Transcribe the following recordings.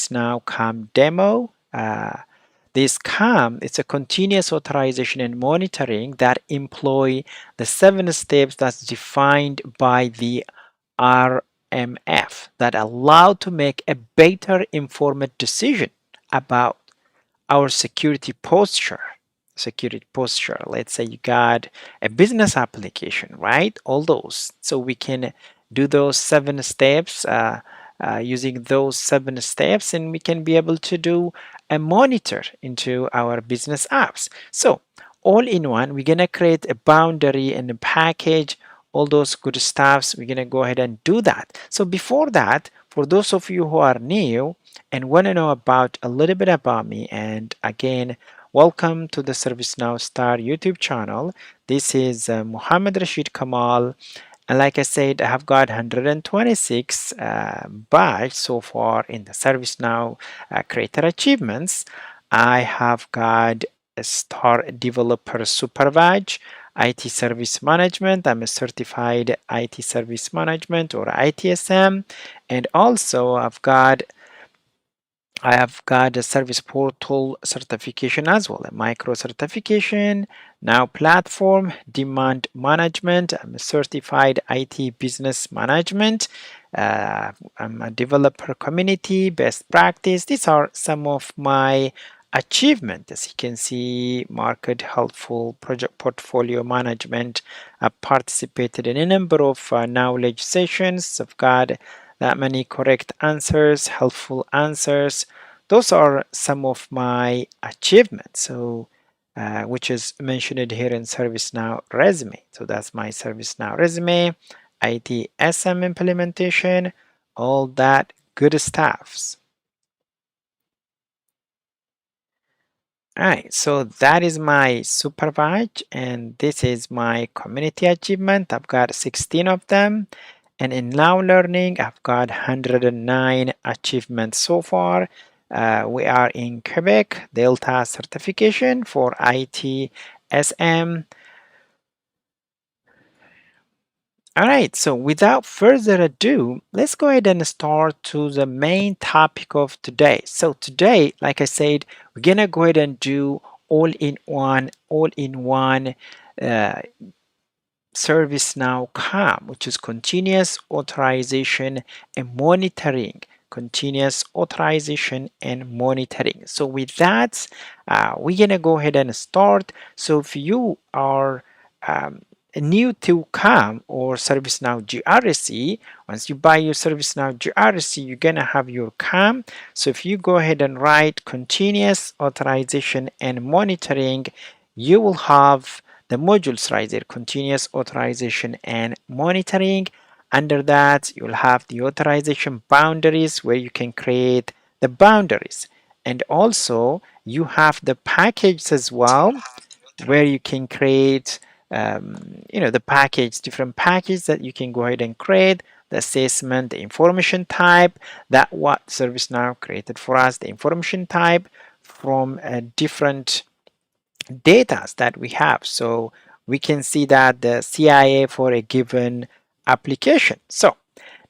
ServiceNow CAM demo. This CAM, it's a continuous authorization and monitoring that employ the 7 steps that's defined by the RMF that allow to make a better informed decision about our security posture. Let's say you got a business application, right? All those. So we can do those 7 steps using those 7 steps, and we can be able to do a monitor into our business apps. So all in one, we're gonna create a boundary and a package, all those good stuffs. We're gonna go ahead and do that. So before that, for those of you who are new and want to know about a little bit about me, and again, welcome to the ServiceNowStar YouTube channel. This is Muhammad Rashid Kamal, and like I said, I have got 126 badge so far in the ServiceNow Creator Achievements. I have got a Star Developer Super Badge, IT Service Management. I'm a certified IT Service Management or ITSM, and also I have got a service portal certification as well, a micro certification, now platform, demand management. I'm a certified IT business management. I'm a developer community, best practice. These are some of my achievements. As you can see, market helpful project portfolio management. I've participated in a number of knowledge sessions. I've got that many correct answers, helpful answers. Those are some of my achievements. So, which is mentioned here in ServiceNow resume. So that's my ServiceNow resume, ITSM implementation, all that good stuffs. All right, so that is my super badge, and this is my community achievement. I've got 16 of them. And in now learning, I've got 109 achievements so far. We are in Quebec, Delta certification for ITSM. All right, so without further ado, let's go ahead and start to the main topic of today. So today, like I said, we're gonna go ahead and do all-in-one ServiceNow CAM, which is continuous authorization and monitoring. Continuous authorization and monitoring. So with that, we're gonna go ahead and start. So if you are new to CAM or ServiceNow GRC, once you buy your ServiceNow GRC, you're gonna have your CAM. So if you go ahead and write continuous authorization and monitoring, you will have the modules right there, continuous authorization and monitoring. Under that, you'll have the authorization boundaries where you can create the boundaries. And also you have the package as well, where you can create the package, different packages that you can go ahead and create, the assessment, the information type, that what ServiceNow created for us, the information type from different data that we have. So we can see that the CIA for a given application. So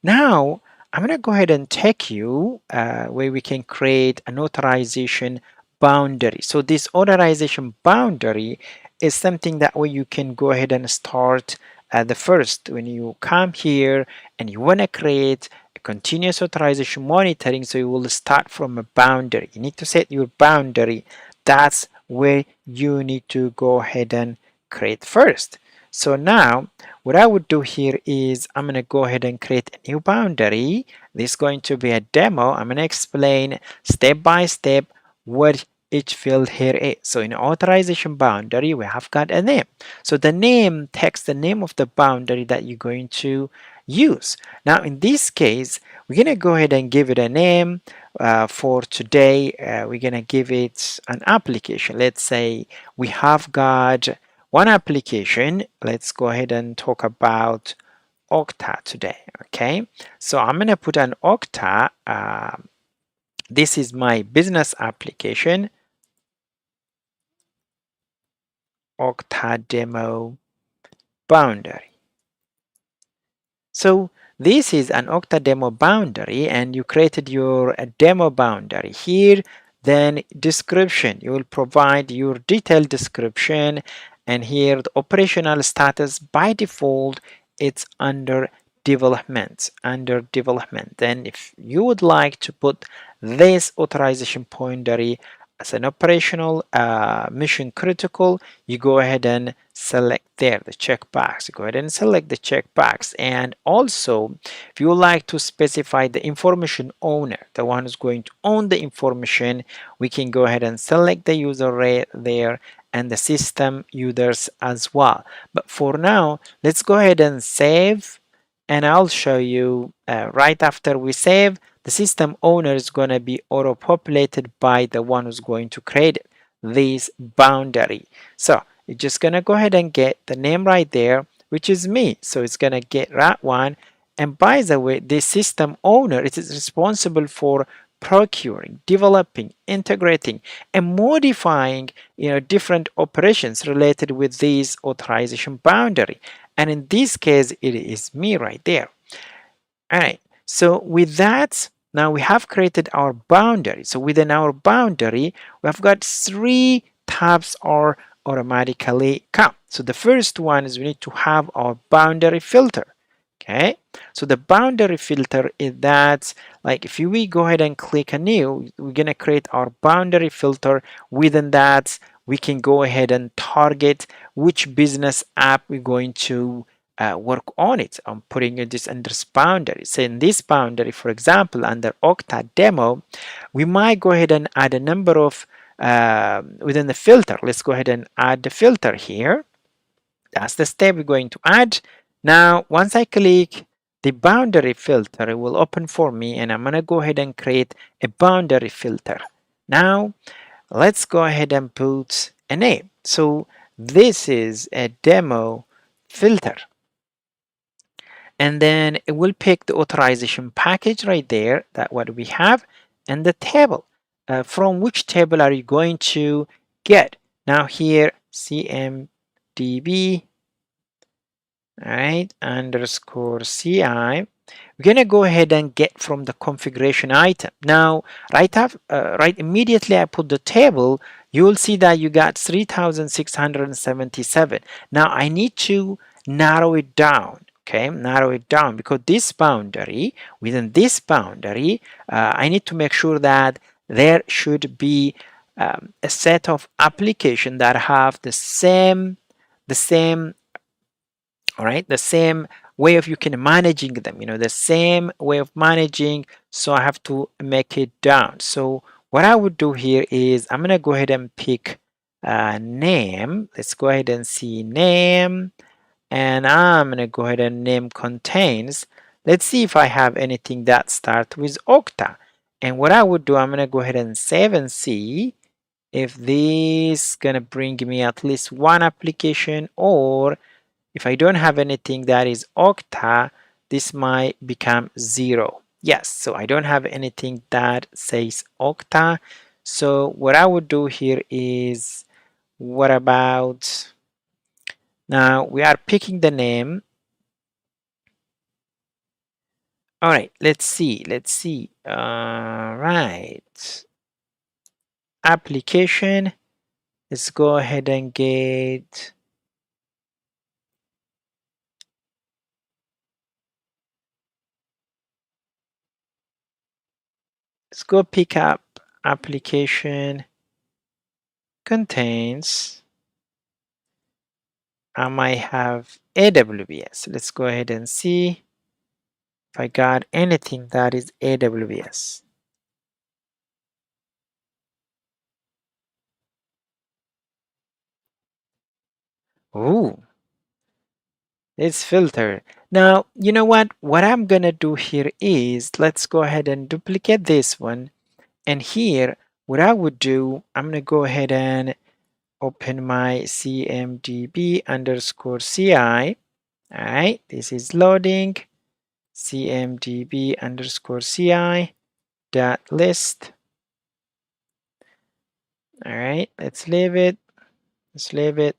now I'm going to go ahead and take you where we can create an authorization boundary. So this authorization boundary is something that way you can go ahead and start the first when you come here and you want to create a continuous authorization monitoring. So you will start from a boundary. You need to set your boundary. That's where you need to go ahead and create first. So now what I would do here is I'm going to go ahead and create a new boundary. This is going to be a demo. I'm going to explain step by step what each field here is. So in authorization boundary, we have got a name. So the name takes the name of the boundary that you're going to use. Now in this case, we're going to go ahead and give it a name. For today, we're going to give it an application. Let's say we have got one application. Let's go ahead and talk about Okta today. Okay, so I'm going to put an Okta. This is my business application, Okta demo boundary. So this is an Okta demo boundary, and you created your demo boundary here. Then description, you will provide your detailed description, and here the operational status by default it's under development. Then if you would like to put this authorization boundary as an operational mission critical, you go ahead and select there the checkbox. Go ahead and select the checkbox. And also, if you would like to specify the information owner, the one who's going to own the information, we can go ahead and select the user there and the system users as well. But for now, let's go ahead and save, and I'll show you right after we save, the system owner is going to be auto-populated by the one who's going to create this boundary. So it's just going to go ahead and get the name right there, which is me. So it's going to get that one. And by the way, the system owner is responsible for procuring, developing, integrating, and modifying different operations related with this authorization boundary. And in this case, it is me right there. All right. So with that, now we have created our boundary. So within our boundary, we have got three tabs are automatically come. So the first one is we need to have our boundary filter. Okay. So the boundary filter is that, like, if we go ahead and click a new, we're going to create our boundary filter. Within that, we can go ahead and target which business app we're going to work on it. I'm putting this under this boundary. So in this boundary, for example, under Okta demo, we might go ahead and add a number of within the filter. Let's go ahead and add the filter here. That's the step we're going to add. Now, once I click the boundary filter, it will open for me, and I'm going to go ahead and create a boundary filter. Now, let's go ahead and put a name. So this is a demo filter. And then it will pick the authorization package right there, that what we have, and the table. From which table are you going to get? Now here, CMDB, all right, underscore CI. We're gonna go ahead and get from the configuration item. Now, right immediately I put the table, you will see that you got 3,677. Now I need to narrow it down. Okay, narrow it down, because this boundary, within this boundary, I need to make sure that there should be a set of applications that have the same all right, the same way of you can managing them, the same way of managing. So I have to make it down. So what I would do here is I'm going to go ahead and pick name. Let's go ahead and see name, and I'm going to go ahead and name contains. Let's see if I have anything that starts with Okta. And what I would do, I'm going to go ahead and save and see if this is going to bring me at least one application, or if I don't have anything that is Okta, this might become 0. Yes, so I don't have anything that says Okta. So what I would do here is, what about, now we are picking the name. All right, let's see. Right. Application. Let's go ahead and get, let's go pick up application contains. I might have AWS. Let's go ahead and see if I got anything that is AWS. Ooh, it's filter. Now, you know what? What I'm gonna do here is, let's go ahead and duplicate this one. And here, what I would do, I'm gonna go ahead and open my CMDB underscore CI. All right, this is loading. CMDB underscore CI dot list. All right, let's leave it. Let's leave it.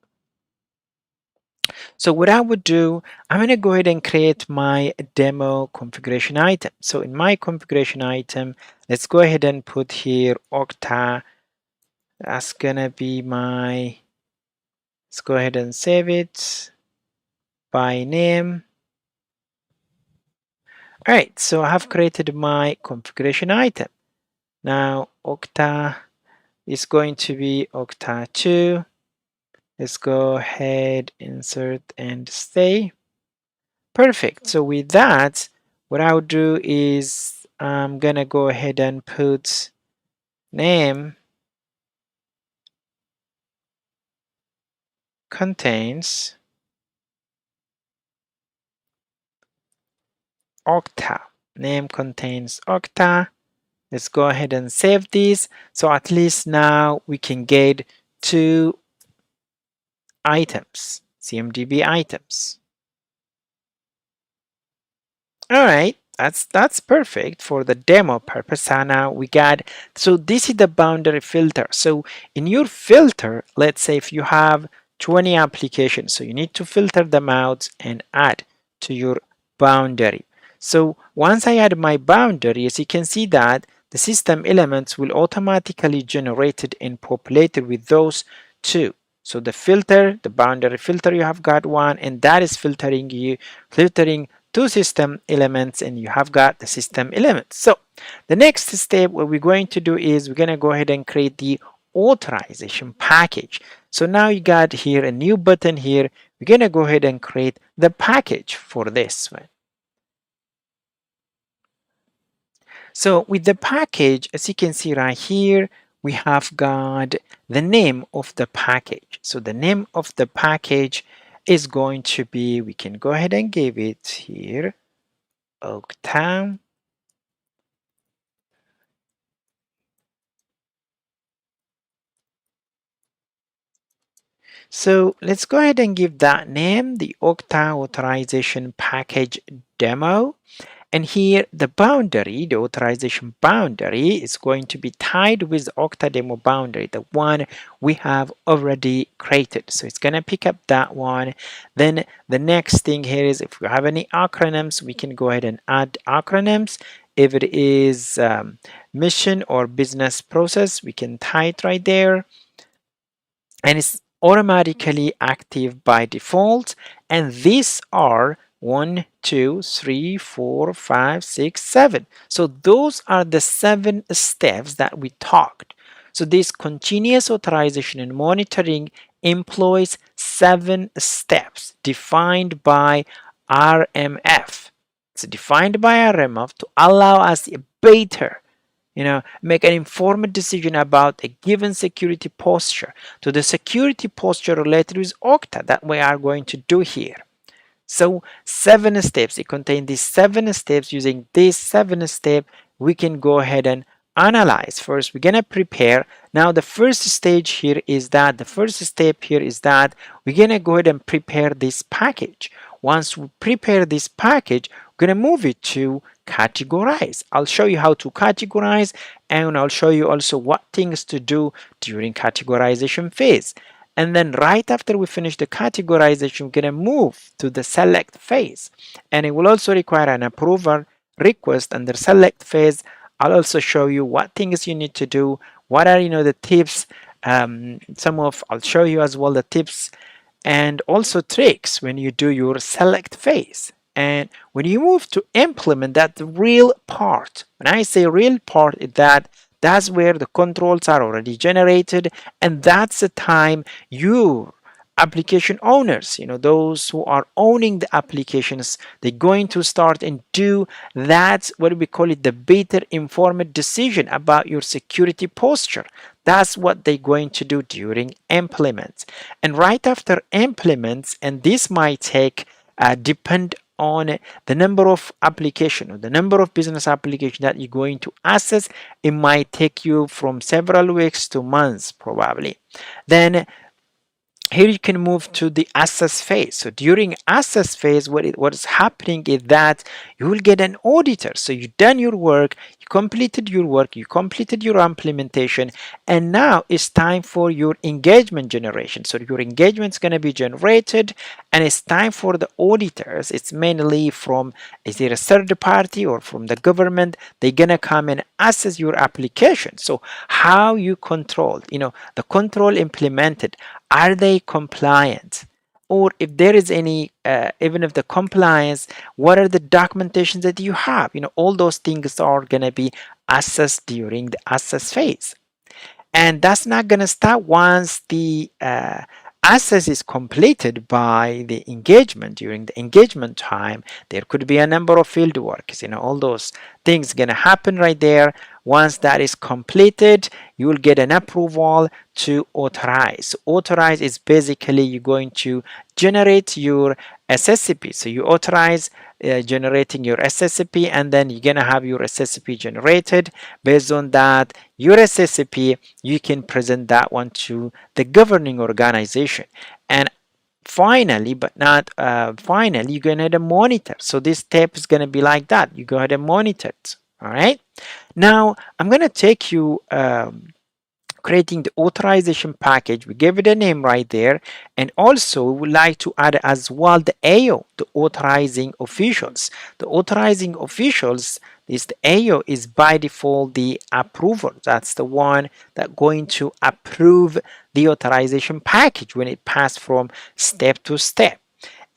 So what I would do, I'm going to go ahead and create my demo configuration item. So in my configuration item, let's go ahead and put here Okta. That's going to be my, let's go ahead and save it by name. All right, so I have created my configuration item. Now Okta is going to be Okta 2. Let's go ahead, insert and stay. Perfect. So with that, what I'll do is I'm gonna go ahead and put name contains Okta. Name contains Okta. Let's go ahead and save this. So at least now we can get 2 items, CMDB items. All right, that's perfect for the demo purpose. Now we got, so this is the boundary filter. So in your filter, let's say if you have 20 applications, so you need to filter them out and add to your boundary. So once I add my boundary, as you can see that the system elements will automatically generated and populated with those 2. So the filter, the boundary filter, you have got 1, and that is filtering 2 system elements, and you have got the system elements. So the next step, what we're going to do is we're going to go ahead and create the authorization package. So now you got here a new button here. We're going to go ahead and create the package for this one. So with the package, as you can see right here, we have got the name of the package. So the name of the package is going to be, we can go ahead and give it here, Okta. So let's go ahead and give that name, the Okta Authorization Package Demo. And here the boundary, the authorization boundary, is going to be tied with Okta demo boundary, the one we have already created. So it's going to pick up that one. Then the next thing here is if we have any acronyms, we can go ahead and add acronyms. If it is mission or business process, we can tie it right there. And it's automatically active by default. And these are 1, 2, 3, 4, 5, 6, 7. So those are the 7 steps that we talked. So this continuous authorization and monitoring employs 7 steps defined by RMF. It's defined by RMF to allow us a better, make an informed decision about a given security posture to the security posture related with Okta that we are going to do here. So 7 steps, it contains these 7 steps. Using these 7 steps, we can go ahead and analyze. First, we're going to prepare. Now the first stage here is that, the first step here is that we're going to go ahead and prepare this package. Once we prepare this package, we're going to move it to categorize. I'll show you how to categorize, and I'll show you also what things to do during categorization phase. And then right after we finish the categorization, we're going to move to the select phase. And it will also require an approval request under select phase. I'll also show you what things you need to do. What are, the tips? I'll show you as well the tips and also tricks when you do your select phase. And when you move to implement, that the real part, when I say real part, is that's where the controls are already generated, and that's the time your application owners, those who are owning the applications, they're going to start and do that, what we call it, the better informed decision about your security posture. That's what they're going to do during implements. And right after implements, and this might take depend on the number of application or the number of business application that you're going to access. It might take you from several weeks to months probably. Then here you can move to the assess phase. So during assess phase, what is happening is that you will get an auditor. So you've done your work, you're completed your work, you completed your implementation, and now it's time for your engagement generation. So your engagement is going to be generated, and it's time for the auditors. It's mainly from either a third party or from the government. They're going to come and assess your application. So how you control, the control implemented, are they compliant? Or if there is any, even if the compliance, what are the documentations that you have? All those things are going to be assessed during the assess phase. And that's not going to stop once the access is completed by the engagement. During the engagement time, there could be a number of field works, all those things going to happen right there. Once that is completed, you will get an approval to authorize. Authorize is basically you're going to generate your SSP. So you authorize generating your SSP, and then you're going to have your SSP generated. Based on that, your SSP, you can present that one to the governing organization. And finally, but not finally, you're going to monitor. So this step is going to be like that. You go ahead and monitor it. All right. Now, I'm going to take you creating the authorization package. We gave it a name right there, and also we would like to add as well the AO, the authorizing officials. The authorizing officials is the AO is by default the approver. That's the one that going to approve the authorization package when it passed from step to step.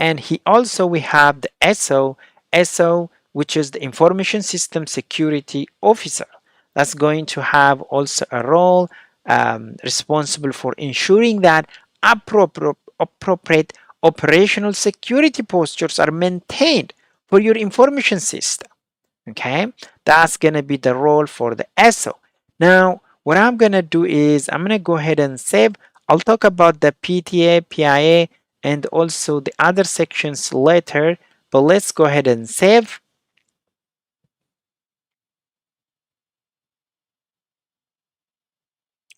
And we have the SO, which is the information system security officer. That's going to have also a role responsible for ensuring that appropriate operational security postures are maintained for your information system. Okay, that's going to be the role for the SO. Now, what I'm going to do is I'm going to go ahead and save. I'll talk about the PTA, PIA, and also the other sections later, but let's go ahead and save.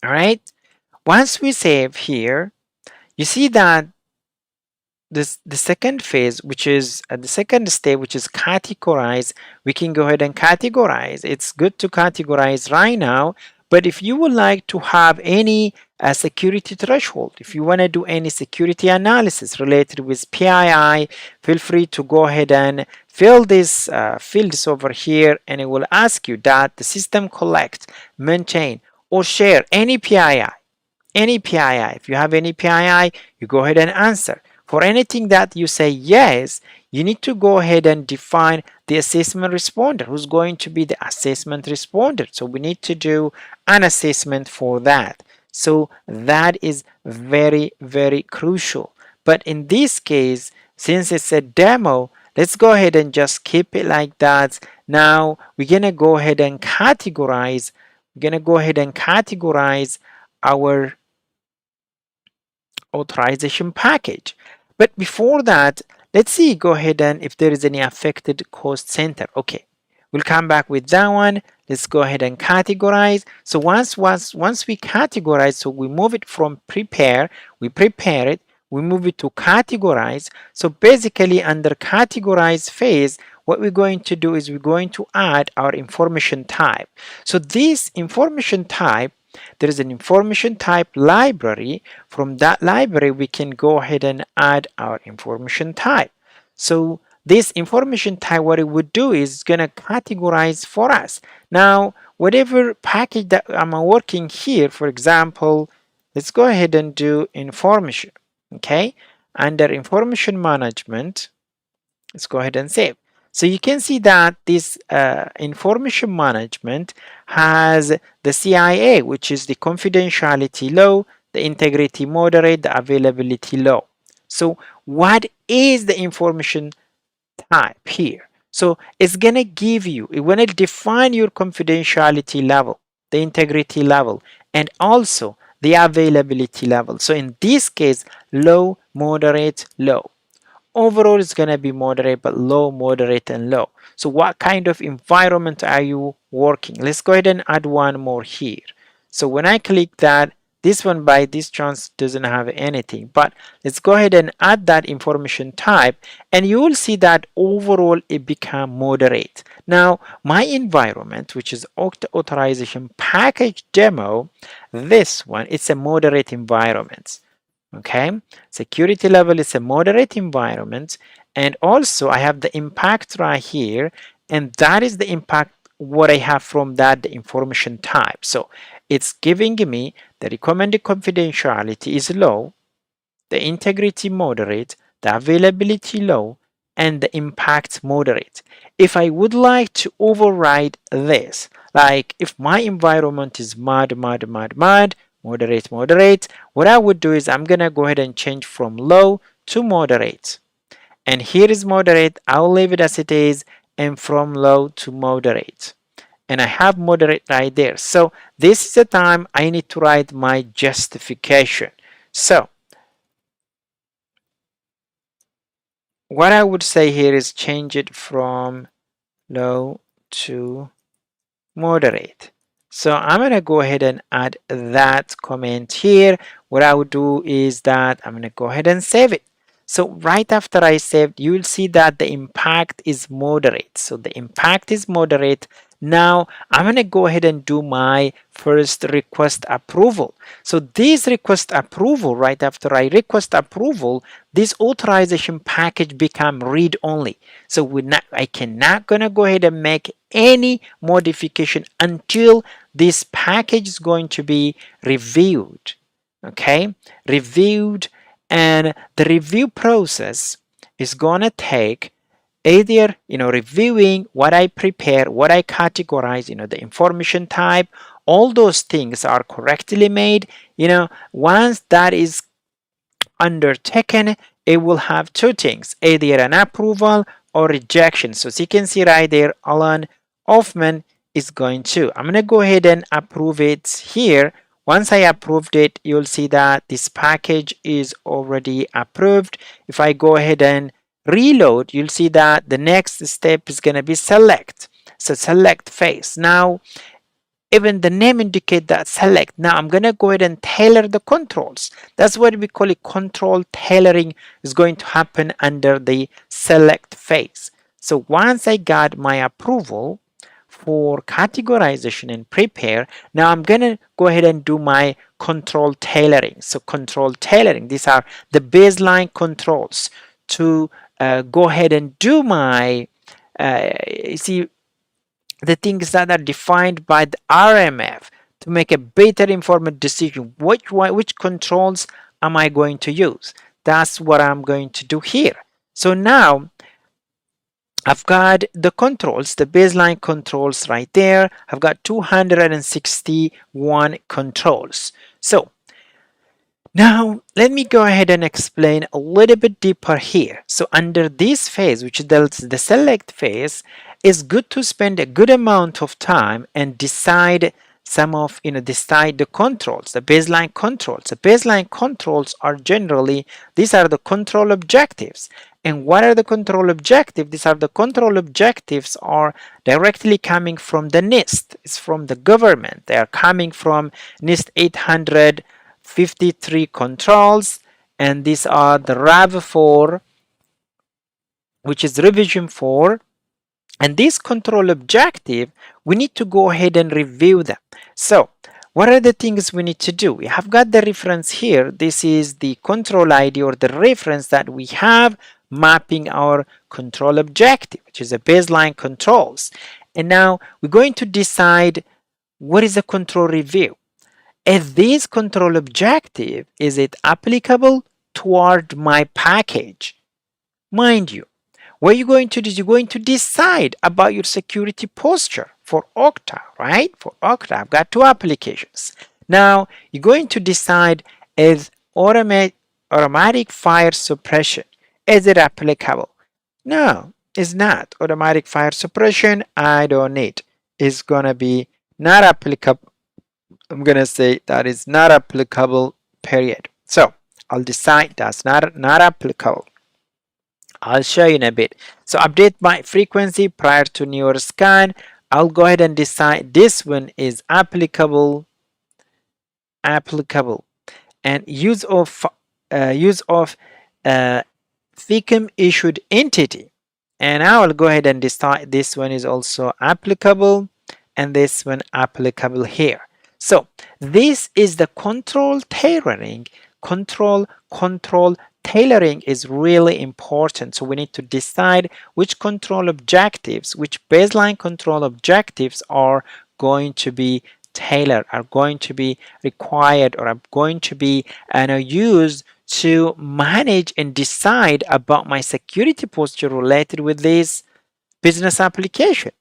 All right, once we save here, you see that the second phase, which is the second step, which is categorize, we can go ahead and categorize. It's good to categorize right now, but if you would like to have any security threshold, if you want to do any security analysis related with PII, feel free to go ahead and fill this fields over here, and it will ask you that the system collect, maintain, or share any PII. Any PII. If you have any PII, you go ahead and answer. For anything that you say yes, you need to go ahead and define the assessment responder. Who's going to be the assessment responder? So we need to do an assessment for that. So that is very, very crucial. But in this case, since it's a demo, let's go ahead and just keep it like that. Now we're going to go ahead and categorize. We're going to go ahead and categorize our authorization package. But before that, let's see, go ahead and if there is any affected cost center. Okay, we'll come back with that one. Let's go ahead and categorize. So once we categorize, so we move it from prepare, we prepare it, we move it to categorize. So basically under categorize phase, what we're going to do is we're going to add our information type. So this information type, there is an information type library. From that library, we can go ahead and add our information type. So this information type, what it would do is it's going to categorize for us. Now, whatever package that I'm working here, for example, let's go ahead and do information. Okay, under information management, let's go ahead and save. So you can see that this information management has the CIA, which is the confidentiality low, the integrity moderate, the availability low. So what is the information type here? So it's going to give you, it will define your confidentiality level, the integrity level, and also the availability level. So in this case, low, moderate, low. Overall, it's going to be moderate, but low, moderate, and low. So what kind of environment are you working? Let's go ahead and add one more here. So when I click that, This one by this chance doesn't have anything, but let's go ahead and add that information type, and you will see that overall it become moderate. Now my environment, which is Authorization Package Demo, this one, it's a moderate environment. Okay, security level is a moderate environment, and also I have the impact right here, and that is the impact what I have from that, the information type. So it's giving me the recommended confidentiality is low, the integrity moderate, the availability low, and the impact moderate. If I would like to override this, like if my environment is moderate, moderate, what I would do is I'm gonna go ahead and change from low to moderate. And here is moderate, I'll leave it as it is, and from low to moderate. And I have moderate right there. So this is the time I need to write my justification. So what I would say here is change it from low to moderate. So I'm going to go ahead and add that comment here. What I would do is that I'm going to go ahead and save it. So right after I saved, you will see that the impact is moderate. So the impact is moderate. Now I'm going to go ahead and do my first request approval. So this request approval, right after I request approval, this authorization package become read only. So I cannot gonna go ahead and make any modification until this package is going to be reviewed. Okay, reviewed, and the review process is gonna take either reviewing what I prepare, what I categorize, the information type, all those things are correctly made. Once that is undertaken, it will have two things, either an approval or rejection. So as you can see right there, Alan Hoffman is going to. I'm going to go ahead and approve it here. Once I approved it, you'll see that this package is already approved. If I go ahead and reload, you'll see that the next step is going to be select. So select phase. Now, even the name indicate that select. Now I'm going to go ahead and tailor the controls. That's what we call it. Control tailoring is going to happen under the select phase. So once I got my approval for categorization and prepare, now I'm going to go ahead and do my control tailoring. So control tailoring, these are the baseline controls to go ahead and do my see the things that are defined by the RMF to make a better informed decision. Which controls am I going to use? That's what I'm going to do here. So now I've got the controls, the baseline controls right there. I've got 261 controls. So now let me go ahead and explain a little bit deeper here. So under this phase, which is the select phase, it's good to spend a good amount of time and decide decide the controls, the baseline controls. The baseline controls are generally, these are the control objectives. And what are the control objectives? These are the control objectives are directly coming from the NIST. It's from the government. They are coming from NIST 853 controls, and these are the RAV4, which is revision 4. And this control objective, we need to go ahead and review them. So what are the things we need to do? We have got the reference here. This is the control ID or the reference that we have mapping our control objective, which is a baseline controls. And now we're going to decide what is the control review. Is this control objective, is it applicable toward my package? Mind you, what you're going to do is you're going to decide about your security posture for Okta, right? For Okta, I've got two applications. Now, you're going to decide is automatic fire suppression, is it applicable? No, it's not. Automatic fire suppression, I don't need. It's going to be not applicable. I'm going to say that is not applicable, period. So, I'll decide that's not applicable. I'll show you in a bit. So update my frequency prior to newer scan. I'll go ahead and decide this one is applicable. applicable, and use of uh, FICM issued entity. And I will go ahead and decide this one is also applicable and this one applicable here. So this is the control tailoring. Control tailoring is really important. So we need to decide which control objectives, which baseline control objectives are going to be tailored, are going to be required, or are going to be used to manage and decide about my security posture related with this business application.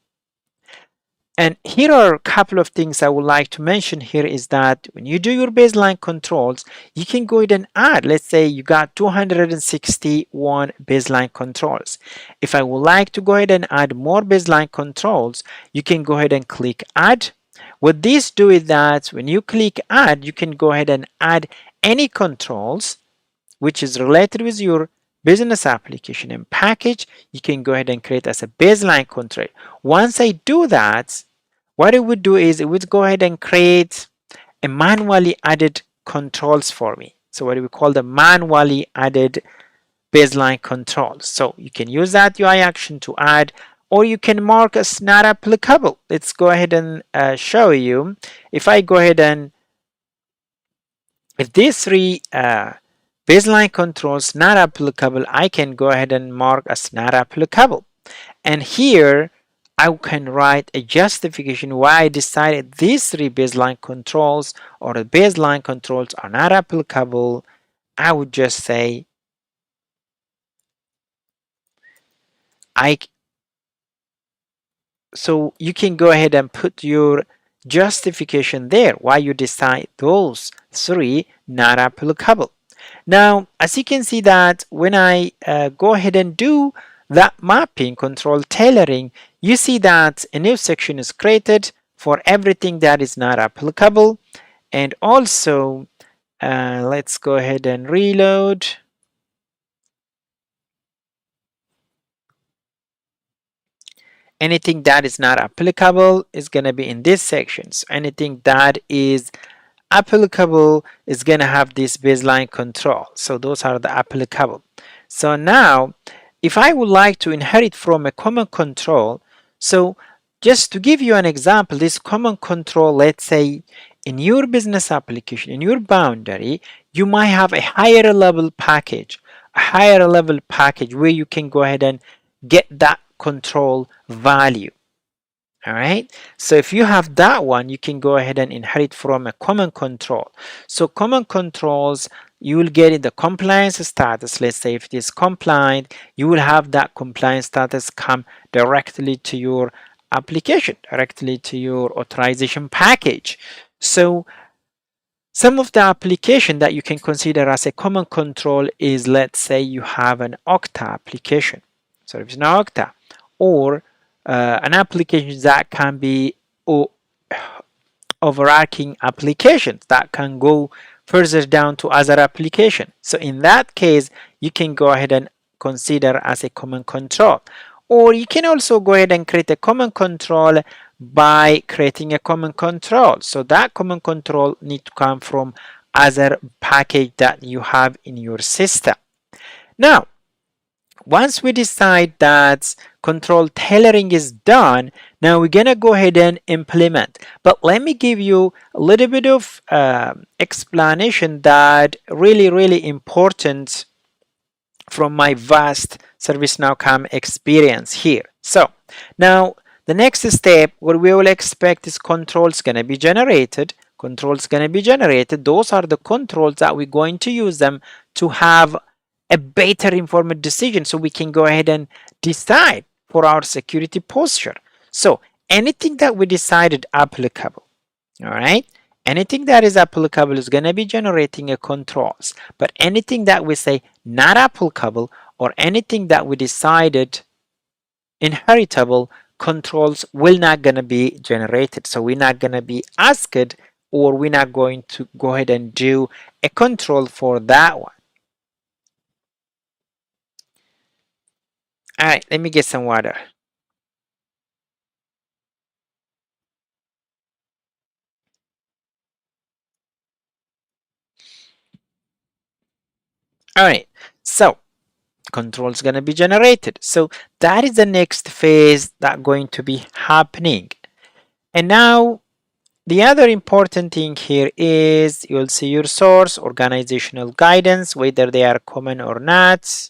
And here are a couple of things I would like to mention here is that when you do your baseline controls, you can go ahead and add, let's say you got 261 baseline controls. If I would like to go ahead and add more baseline controls, you can go ahead and click add. What this do is that when you click add, you can go ahead and add any controls which is related with your business application and package. You can go ahead and create as a baseline control. Once I do that, what it would do is it would go ahead and create a manually added controls for me. So what we call the manually added baseline controls. So you can use that UI action to add, or you can mark as not applicable. Let's go ahead and show you. If I go ahead and if these three baseline controls not applicable, I can go ahead and mark as not applicable. And here I can write a justification why I decided these three baseline controls or the baseline controls are not applicable. I would just say I so you can go ahead and put your justification there why you decide those three not applicable. Now, as you can see that when I go ahead and do that mapping, control tailoring, you see that a new section is created for everything that is not applicable. And also, let's go ahead and reload. Anything that is not applicable is going to be in this section. So anything that is applicable is going to have this baseline control. So those are the applicable. So now if I would like to inherit from a common control, so just to give you an example, this common control, let's say in your business application, in your boundary, you might have a higher level package, where you can go ahead and get that control value. All right, so if you have that one, you can go ahead and inherit from a common control. So common controls, you will get in the compliance status. Let's say if it is compliant, you will have that compliance status come directly to your application, directly to your authorization package. So some of the application that you can consider as a common control is, let's say you have an Okta application, ServiceNow Okta, or an application that can be overarching applications that can go further down to other applications. So in that case, you can go ahead and consider as a common control. Or you can also go ahead and create a common control by creating a common control. So that common control need to come from other package that you have in your system. Now, once we decide that control tailoring is done, now we're gonna go ahead and implement. But let me give you a little bit of explanation that really important from my vast ServiceNow CAM experience here. So now the next step, what we will expect is controls gonna be generated. Those are the controls that we're going to use them to have a better informed decision, so we can go ahead and decide for our security posture. So anything that we decided applicable, all right, anything that is applicable is going to be generating a controls. But anything that we say not applicable, or anything that we decided inheritable, controls will not going to be generated. So we're not going to be asked, or we're not going to go ahead and do a control for that one. All right, let me get some water. All right, so control is going to be generated. So that is the next phase that going to be happening. And now the other important thing here is you'll see your source, organizational guidance, whether they are common or not.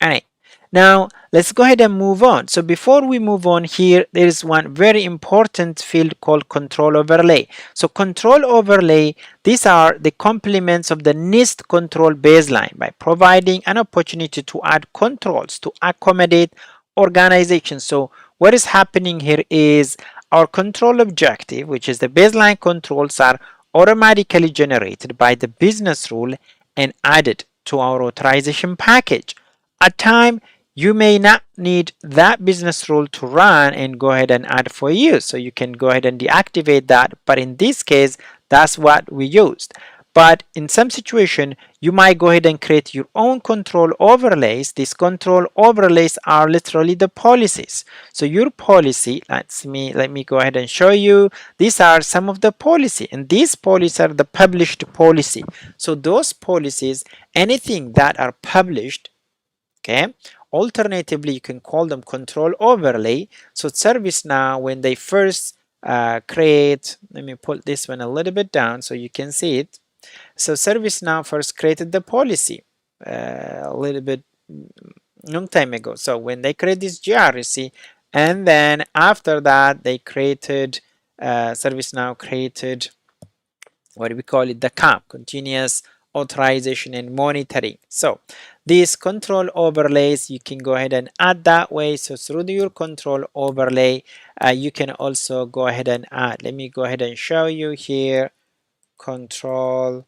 All right. Now let's go ahead and move on. So before we move on here, there is one very important field called control overlay. So control overlay, these are the complements of the NIST control baseline by providing an opportunity to add controls to accommodate organizations. So what is happening here is our control objective, which is the baseline controls, are automatically generated by the business rule and added to our authorization package. At time, you may not need that business rule to run and go ahead and add for you. So you can go ahead and deactivate that. But in this case, that's what we used. But in some situation, you might go ahead and create your own control overlays. These control overlays are literally the policies. So your policy, let me go ahead and show you. These are some of the policy, and these policies are the published policy. So those policies, anything that are published, okay, alternatively you can call them control overlay. So ServiceNow, when they first create, let me pull this one a little bit down so you can see it. So ServiceNow first created the policy a little bit long time ago. So when they create this GRC, and then after that they created ServiceNow created, what do we call it, the CAM, continuous authorization and monitoring. So these control overlays, you can go ahead and add that way. So through your control overlay, you can also go ahead and add. Let me go ahead and show you here, control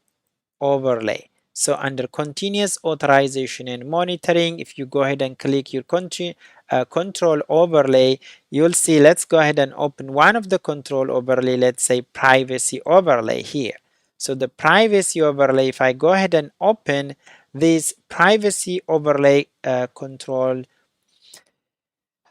overlay. So under continuous authorization and monitoring, if you go ahead and click your control overlay, you'll see, let's go ahead and open one of the control overlay, let's say privacy overlay here. So the privacy overlay, if I go ahead and open this privacy overlay control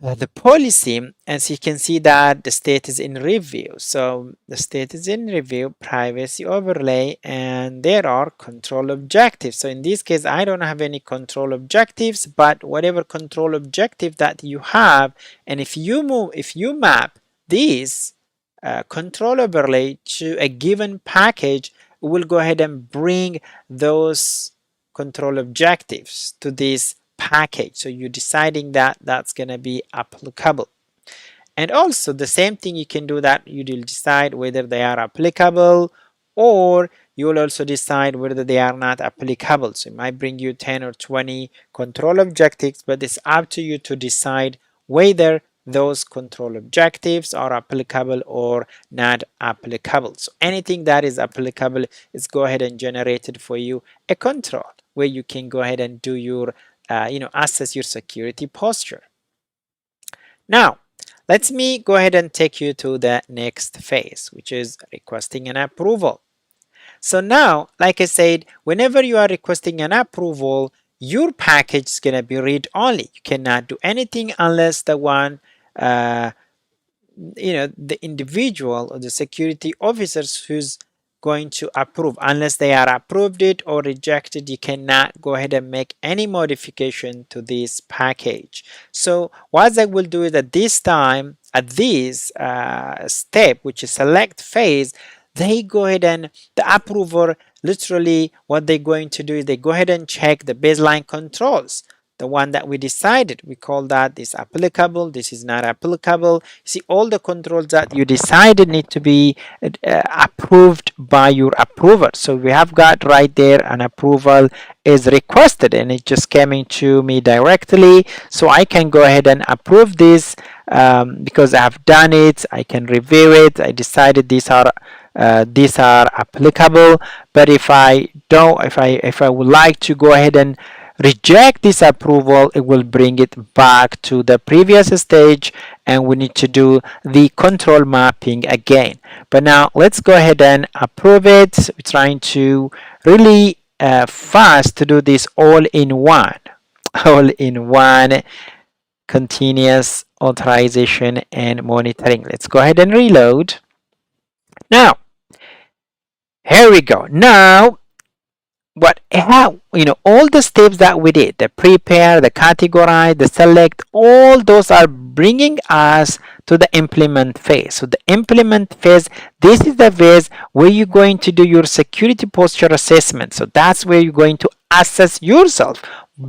the policy, as you can see that the state is in review. So the state is in review, privacy overlay, and there are control objectives. So in this case, I don't have any control objectives, but whatever control objective that you have, and if you map these control overlay to a given package, we'll go ahead and bring those control objectives to this package. So you're deciding that that's going to be applicable. And also the same thing, you can do that. You will decide whether they are applicable, or you will also decide whether they are not applicable. So it might bring you 10 or 20 control objectives, but it's up to you to decide whether those control objectives are applicable or not applicable. So anything that is applicable is go ahead and generate it for you a control where you can go ahead and do your assess your security posture. Now let me go ahead and take you to the next phase, which is requesting an approval. So now, like I said, whenever you are requesting an approval, your package is going to be read only. You cannot do anything unless the one the individual or the security officers who's going to approve. Unless they are approved it or rejected, you cannot go ahead and make any modification to this package. So what I will do is at this time, at this step, which is select phase, they go ahead and the approver, literally what they're going to do is they go ahead and check the baseline controls. The one that we decided, we call that this applicable, this is not applicable. You see, all the controls that you decided need to be approved by your approver. So we have got right there an approval is requested, and it just came into me directly. So I can go ahead and approve this because I have done it. I can review it. I decided these are applicable. But if I don't, if I would like to go ahead and reject this approval, it will bring it back to the previous stage, and we need to do the control mapping again. But now let's go ahead and approve it. We're trying to really fast to do this all in one continuous authorization and monitoring. Let's go ahead and reload. Now here we go. Now but how, all the steps that we did, the prepare, the categorize, the select, all those are bringing us to the implement phase. So the implement phase, this is the phase where you're going to do your security posture assessment. So that's where you're going to assess yourself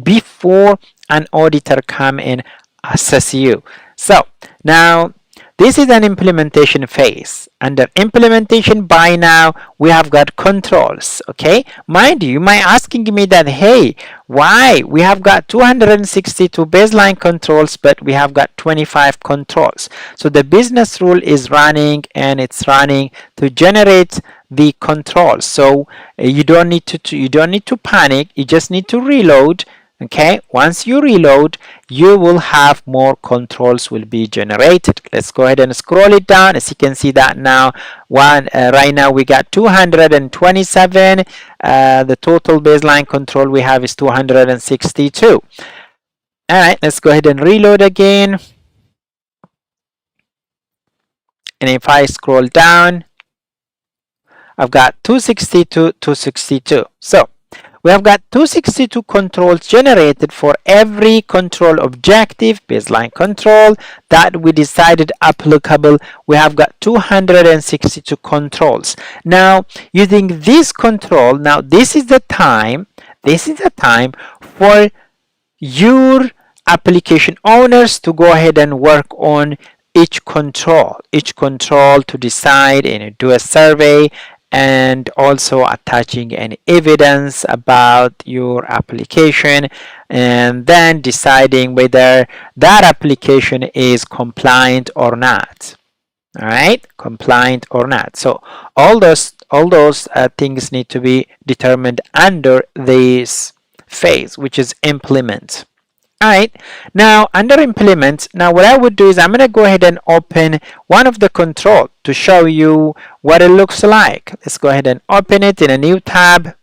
before an auditor come and assess you. So now this is an implementation phase. Under implementation, by now we have got controls. Okay, mind you might asking me that, hey, why we have got 262 baseline controls but we have got 25 controls? So the business rule is running, and it's running to generate the controls. So you don't need to panic. You just need to reload. Okay, once you reload, you will have more controls will be generated. Let's go ahead and scroll it down. As you can see that now, right now we got 227. The total baseline control we have is 262. All right, let's go ahead and reload again. And if I scroll down, I've got 262, 262. So we have got 262 controls generated for every control objective, baseline control that we decided applicable. We have got 262 controls. Now, using this control, now this is the time for your application owners to go ahead and work on each control to decide and do a survey, and also attaching any evidence about your application, and then deciding whether that application is compliant or not. All right, compliant or not. So all those things need to be determined under this phase, which is implement. Alright, now under implement, now what I would do is I'm going to go ahead and open one of the control to show you what it looks like. Let's go ahead and open it in a new tab.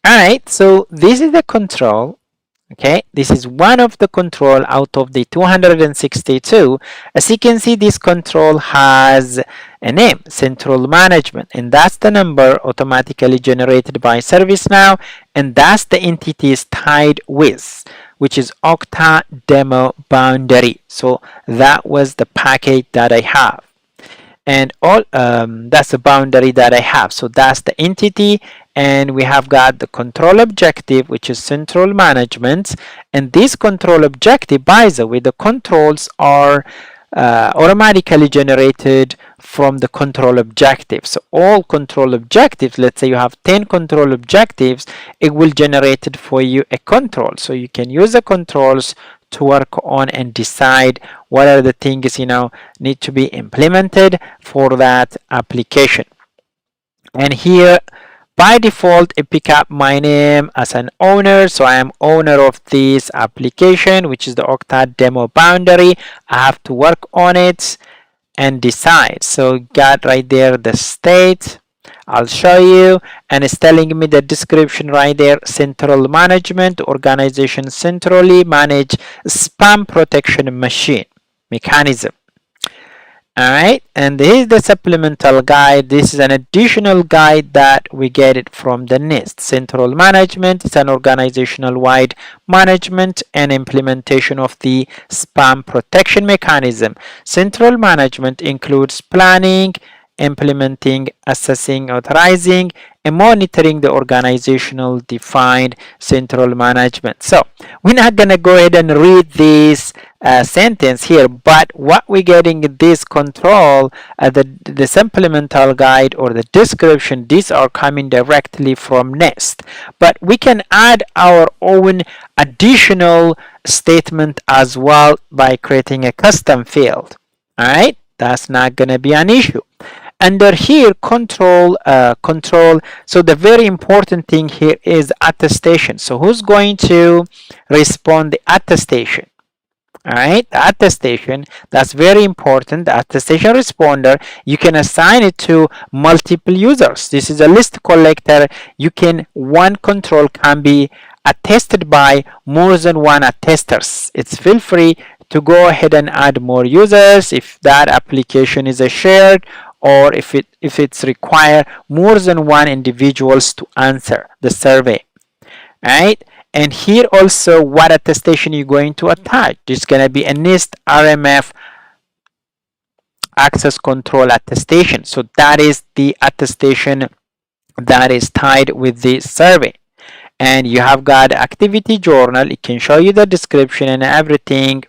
Alright, so this is the control. Okay, this is one of the control out of the 262. As you can see, this control has a name, Central Management, and that's the number automatically generated by ServiceNow, and that's the entity is tied with, which is Okta Demo Boundary. So that was the package that I have, and all that's the boundary that I have. So that's the entity, and we have got the control objective, which is Central Management. And this control objective, by the way, the controls are automatically generated from the control objectives. So all control objectives, let's say you have 10 control objectives, it will generate it for you a control. So you can use the controls to work on and decide what are the things need to be implemented for that application. And here by default it pick up my name as an owner, so I am owner of this application, which is the Okta Demo Boundary. I have to work on it and decide. So got right there the state, I'll show you, and it's telling me the description right there, Central Management, organization centrally manage spam protection machine mechanism. Alright, and this is the supplemental guide. This is an additional guide that we get it from the NIST. Central Management is an organizational wide management and implementation of the spam protection mechanism. Central Management includes planning, implementing, assessing, authorizing, and monitoring the organizational defined central management. So we're not going to go ahead and read this sentence here, but what we're getting in this control, the supplemental guide or the description, these are coming directly from NIST. But we can add our own additional statement as well by creating a custom field. All right, that's not going to be an issue. Under here, control, so the very important thing here is attestation. So who's going to respond the attestation? All right, the attestation, that's very important. The attestation responder, you can assign it to multiple users. This is a list collector. One control can be attested by more than one attesters. It's feel free to go ahead and add more users if that application is a shared, or if it's require more than one individuals to answer the survey. Right? And here also what attestation you're going to attach. There's going to be a NIST RMF access control attestation. So that is the attestation that is tied with the survey. And you have got activity journal. It can show you the description and everything.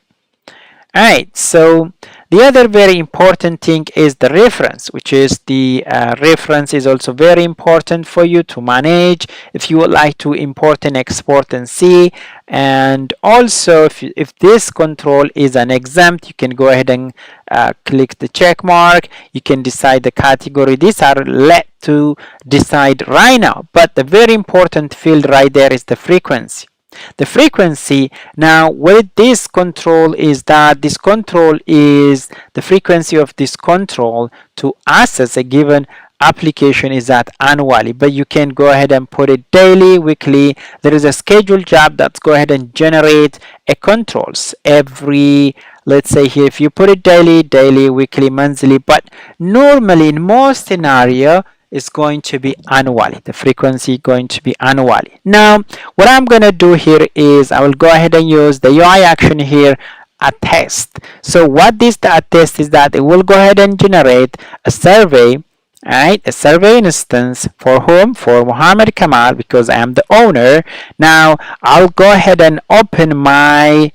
Alright, so the other very important thing is the reference, which is the reference is also very important for you to manage if you would like to import and export and see. And also if this control is an exempt, you can go ahead and click the check mark. You can decide the category. These are let to decide right now, but the very important field right there is the frequency. The frequency, now with this control is that this control is the frequency of this control to access a given application is at annually, but you can go ahead and put it daily, weekly. There is a scheduled job that's go ahead and generate a controls every, let's say here if you put it daily, weekly, monthly, but normally in most scenario is going to be annually. The frequency going to be annually. Now, what I'm going to do here is I will go ahead and use the UI action here, attest. So what this attest is that it will go ahead and generate a survey, right? A survey instance for whom? For Muhammad Kamal, because I am the owner. Now, I'll go ahead and open my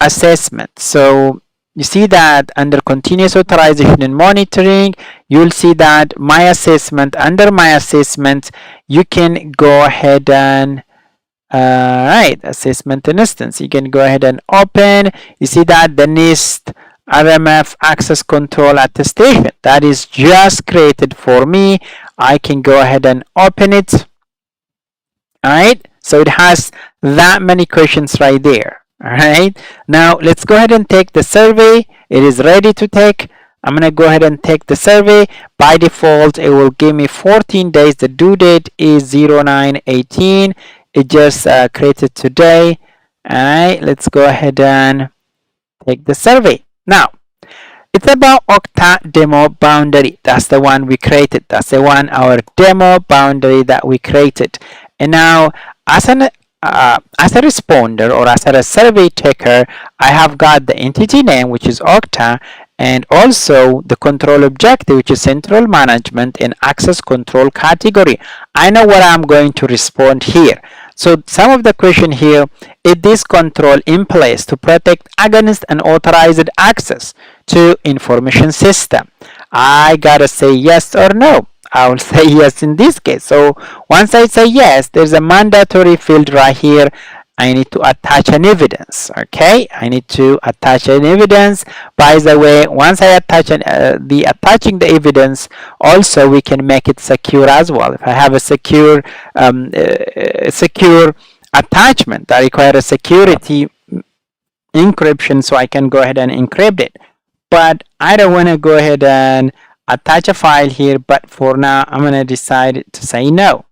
assessment. So you see that under continuous authorization and monitoring, you'll see that my assessment, under my assessment, you can go ahead and right, assessment instance, you can go ahead and open. You see that the NIST RMF access control attestation that is just created for me. I can go ahead and open it. All right, so it has that many questions right there. All right, now let's go ahead and take the survey. It is ready to take. I'm going to go ahead and take the survey. By default, it will give me 14 days. The due date is 09/18. It just created today. All right, let's go ahead and take the survey. Now, it's about Okta demo boundary. That's the one we created. That's the one, our demo boundary that we created. And now, as a responder or as a survey taker, I have got the entity name, which is Okta, and also the control objective, which is central management and access control category. I know what I'm going to respond here. So some of the question here, is this control in place to protect against unauthorized access to information system? I gotta say yes or no. I will say yes in this case. So once I say yes, there's a mandatory field right here. I need to attach an evidence. Okay, I need to attach an evidence. By the way, once I attach attaching the evidence, also we can make it secure as well. If I have a secure secure attachment that requires a security encryption, so I can go ahead and encrypt it. But I don't want to go ahead and attach a file here, but for now I'm going to decide to say no.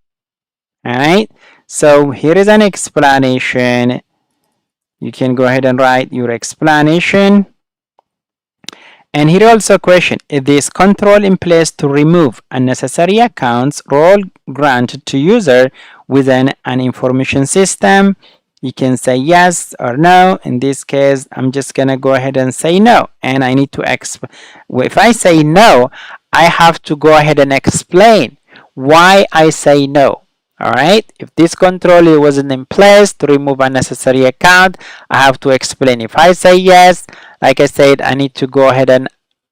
All right, so here is an explanation. You can go ahead and write your explanation. And here also a question, is this control in place to remove unnecessary accounts role granted to user within an information system? You can say yes or no. In this case, I'm just gonna go ahead and say no, and I need to if I say no, I have to go ahead and explain why I say no. All right, if this control wasn't in place to remove unnecessary account, I have to explain. If I say yes, like I said, I need to go ahead and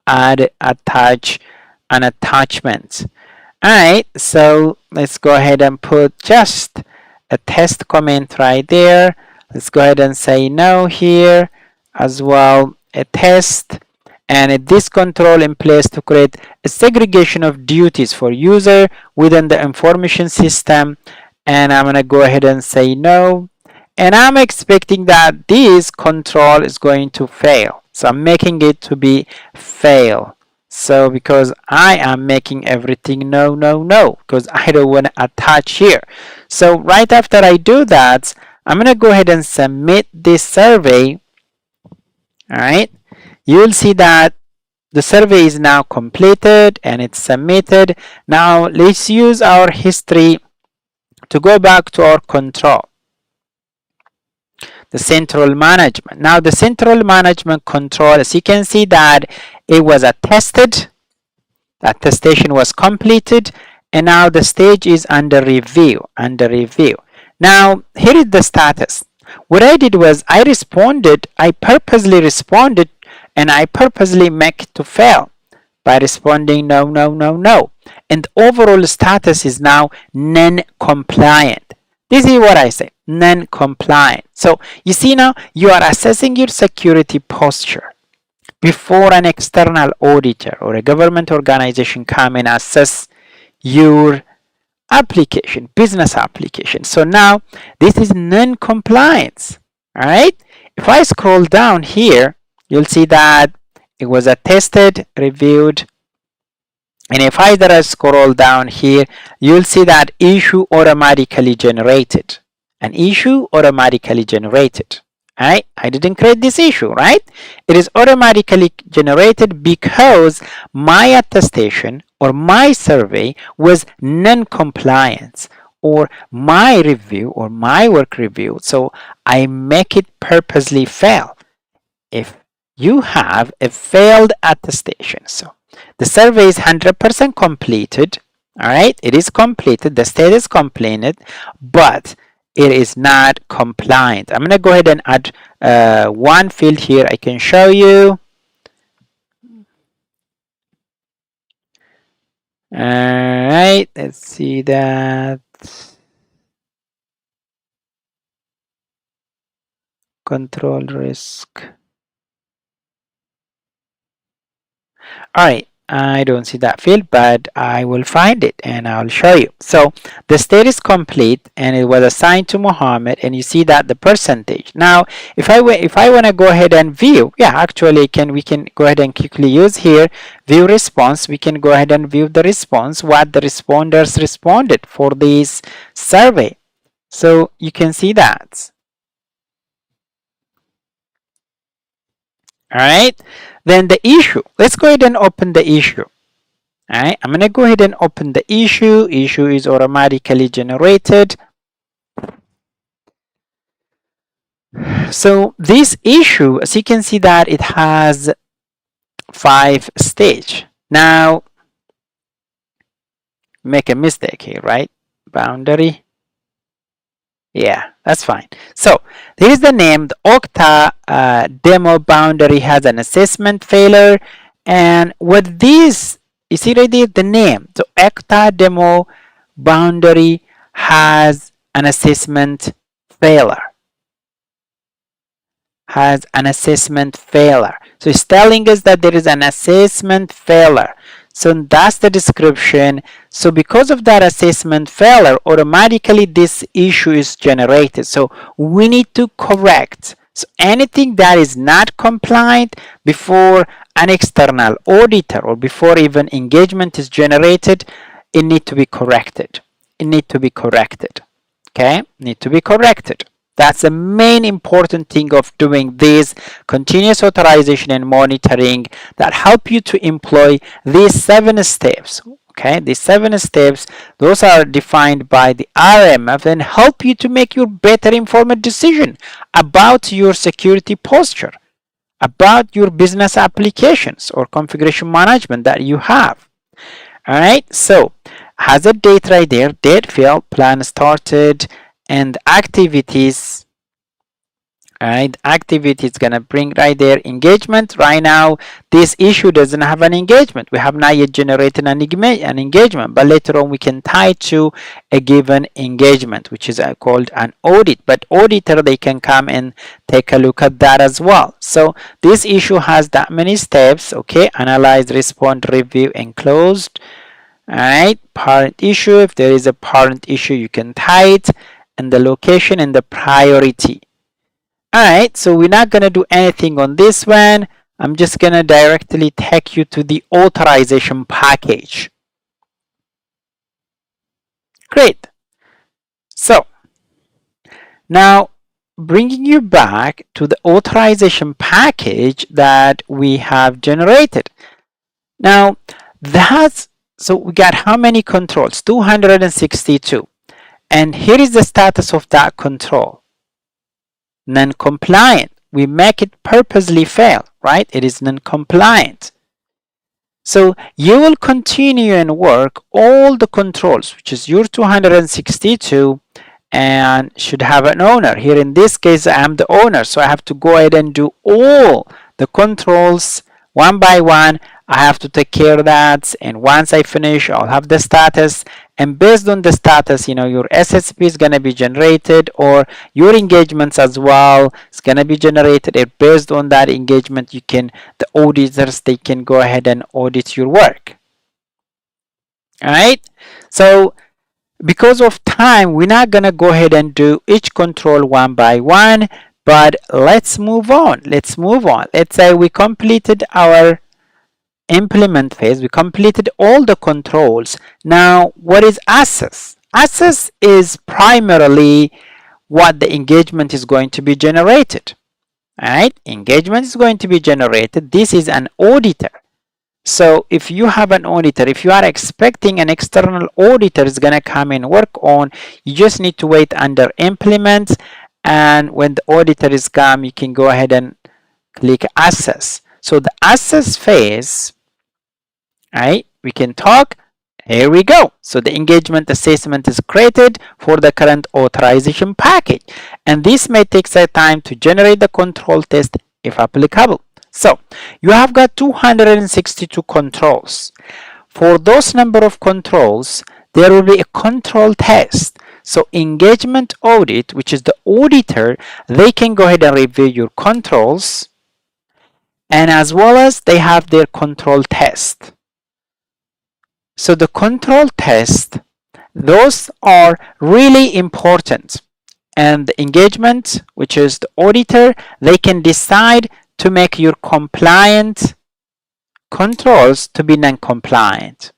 attach an attachment. All right, so let's go ahead and put just a test comment right there. Let's go ahead and say no here as well, a test. And this control in place to create a segregation of duties for user within the information system. And I'm going to go ahead and say no. And I'm expecting that this control is going to fail. So I'm making it to be fail. So because I am making everything no, because I don't want to attach here. So right after I do that, I'm going to go ahead and submit this survey. All right. You will see that the survey is now completed and it's submitted. Now let's use our history to go back to our control, the central management. Now the central management control, as you can see that it was attested, the attestation was completed, and now the stage is under review, Now here is the status. What I did was I purposely responded, and I purposely make it to fail by responding no, no, no, no. And overall status is now non-compliant. This is what I say, non-compliant. So you see now you are assessing your security posture before an external auditor or a government organization come and assess your application, business application. So now this is non-compliance. All right. If I scroll down here, you'll see that it was attested, reviewed, and if I scroll down here, you'll see that issue automatically generated. An issue automatically generated. Right? I didn't create this issue, right? It is automatically generated because my attestation or my survey was non-compliance, or my review or my work review. So I make it purposely fail. If you have a failed attestation, so the survey is 100% completed. All right, it is completed, the state is completed, but it is not compliant. I'm going to go ahead and add one field here I can show you. All right, let's see that. Control risk. All right, I don't see that field, but I will find it and I'll show you. So the state is complete and it was assigned to Mohammed, and you see that the percentage. Now if I want to go ahead and view, yeah, actually we can go ahead and quickly use here view response. We can go ahead and view the response, what the responders responded for this survey. So you can see that. All right, then the issue, let's go ahead and open the issue. All right, I'm going to go ahead and open the issue. Issue is automatically generated. So this issue, as you can see that it has 5 stages. Now make a mistake here, right? Boundary. Yeah, that's fine. So here's the name. The Okta demo boundary has an assessment failure, and what this, you see right there, the name. So Okta demo boundary has an assessment failure. Has an assessment failure. So it's telling us that there is an assessment failure. So that's the description. So because of that assessment failure, automatically this issue is generated. So we need to correct. So anything that is not compliant before an external auditor or before even engagement is generated, it needs to be corrected. It needs to be corrected. Okay, need to be corrected. That's the main important thing of doing this continuous authorization and monitoring, that help you to employ these 7 steps. Okay, these 7 steps, those are defined by the RMF and help you to make your better informed decision about your security posture, about your business applications or configuration management that you have. All right, so has a date right there, date, field, plan started, and activities. All right, activity is gonna bring right there engagement. Right now this issue doesn't have an engagement. We have not yet generated an engagement, but later on we can tie it to a given engagement, which is called an audit. But auditor, they can come and take a look at that as well. So this issue has that many steps. Okay, analyze, respond, review, and closed. All right, parent issue, if there is a parent issue you can tie it, and the location and the priority. All right, so we're not going to do anything on this one. I'm just going to directly take you to the authorization package. Great. So now bringing you back to the authorization package that we have generated. Now, so we got how many controls? 262. And here is the status of that control. Non-compliant. We make it purposely fail, right? It is non-compliant. So you will continue and work all the controls, which is your 262, and should have an owner. Here in this case, I am the owner, so I have to go ahead and do all the controls one by one. I have to take care of that, and once I finish, I'll have the status, and based on the status, your SSP is going to be generated, or your engagements as well is going to be generated, and based on that engagement, the auditors, they can go ahead and audit your work. All right, so because of time, we're not going to go ahead and do each control one by one, but let's move on. Let's say we completed our implement phase. We completed all the controls. Now, what is assess? Assess is primarily what the engagement is going to be generated. All right, engagement is going to be generated. This is an auditor. So if you have an auditor, if you are expecting an external auditor is going to come and work on, you just need to wait under implement, and when the auditor is come, you can go ahead and click assess. So the assess phase, right, we can talk. Here we go. So the engagement assessment is created for the current authorization package, and this may take some time to generate the control test if applicable. So you have got 262 controls. For those number of controls, there will be a control test. So engagement audit, which is the auditor, they can go ahead and review your controls, and as well as they have their control test. So the control test, those are really important. And the engagement, which is the auditor, they can decide to make your compliant controls to be non-compliant.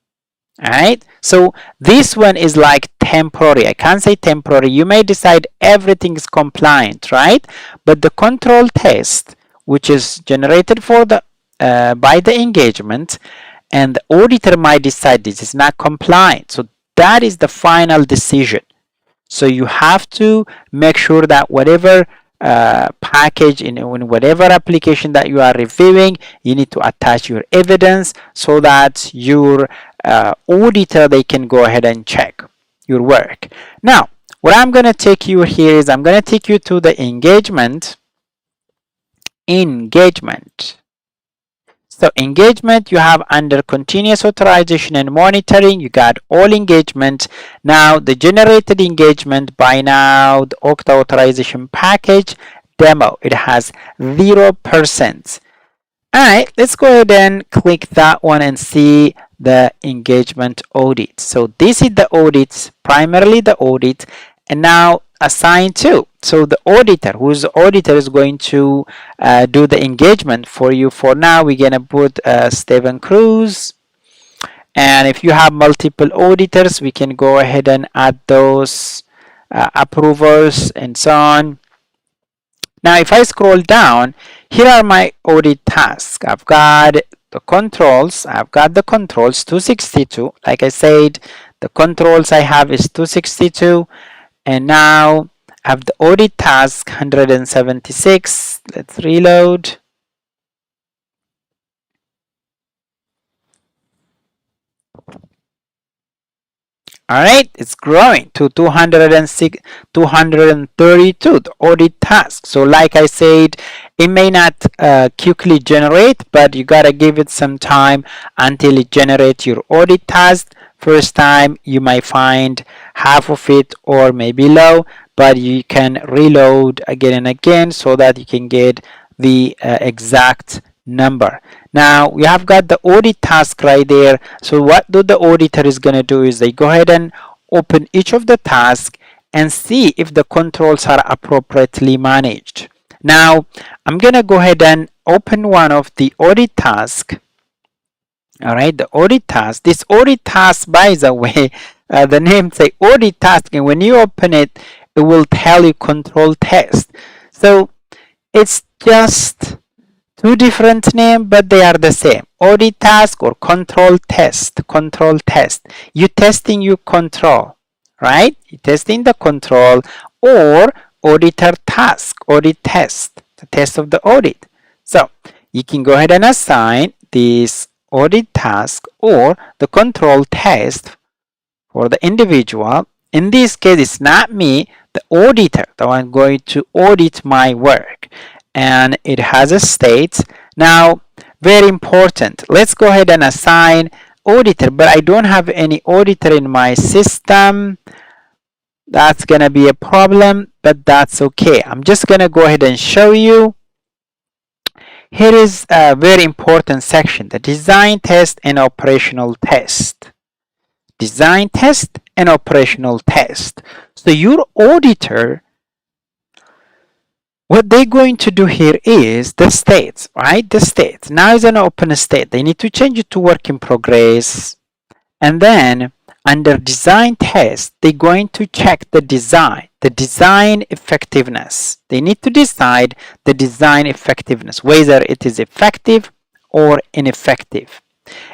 All right, so this one is like temporary. I can't say temporary. You may decide everything is compliant, right? But the control test, which is generated for the by the engagement, and the auditor might decide this is not compliant. So that is the final decision. So you have to make sure that whatever package in whatever application that you are reviewing, you need to attach your evidence so that your auditor, they can go ahead and check your work. Now, what I'm going to take you here is I'm going to take you to the engagement. So engagement, you have under continuous authorization and monitoring, you got all engagement. Now the generated engagement by now, the Okta authorization package demo, it has 0%. All right, let's go ahead and click that one and see the engagement audit. So this is the audits, primarily the audit, and now assign to. So the auditor, who's the auditor, is going to do the engagement for you. For now, we're gonna put Steven Cruz. And if you have multiple auditors, we can go ahead and add those approvers and so on. Now, if I scroll down, here are my audit tasks. I've got the controls. I've got the controls 262. Like I said, the controls I have is 262. And now I have the audit task 176. Let's reload. All right, it's growing to 206, 232, the audit task. So like I said, it may not quickly generate, but you gotta give it some time until it generates your audit task. First time you might find half of it or maybe low, but you can reload again and again so that you can get the exact number. Now we have got the audit task right there. So what the auditor is going to do is they go ahead and open each of the tasks and see if the controls are appropriately managed. Now I'm going to go ahead and open one of the audit tasks. All right, the audit task. This audit task, by the way, the name say audit task, and when you open it, it will tell you control test. So it's just two different names, but they are the same. Audit task or control test. Control test. You testing your control, right? You testing the control, or auditor task, audit test, the test of the audit. So you can go ahead and assign this audit task or the control test for the individual. In this case, it's not me, the auditor, the one going to audit my work. And it has a state. Now, very important. Let's go ahead and assign auditor, but I don't have any auditor in my system. That's going to be a problem, but that's okay. I'm just going to go ahead and show you. Here is a very important section, the design test and operational test. Design test and operational test. So your auditor, what they're going to do here is the states, right? The states. Now is an open state. They need to change it to work in progress. And then under design test, they're going to check the design effectiveness. They need to decide the design effectiveness, whether it is effective or ineffective.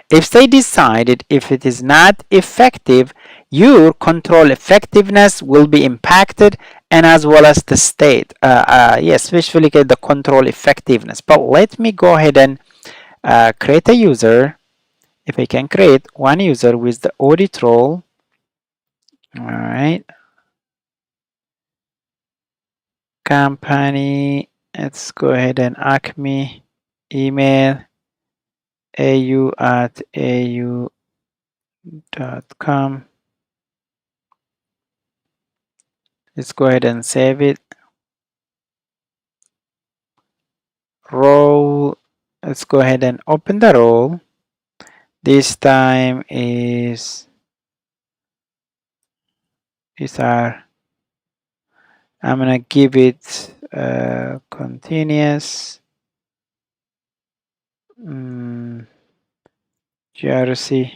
If they decided if it is not effective, your control effectiveness will be impacted, and as well as the state. Yes, especially the control effectiveness. But let me go ahead and create a user. If I can create one user with the audit role. All right. Company. Let's go ahead and Acme email au@au.com. Let's go ahead and save it. Role. Let's go ahead and open the role. This time is these are. I'm gonna give it continuous GRC.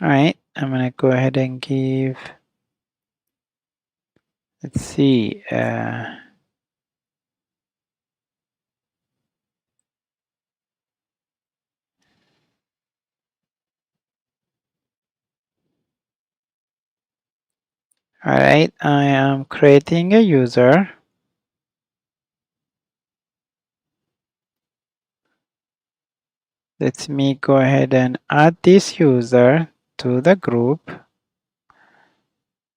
All right, I'm gonna go ahead and give. Let's see. All right, I am creating a user. Let me go ahead and add this user to the group.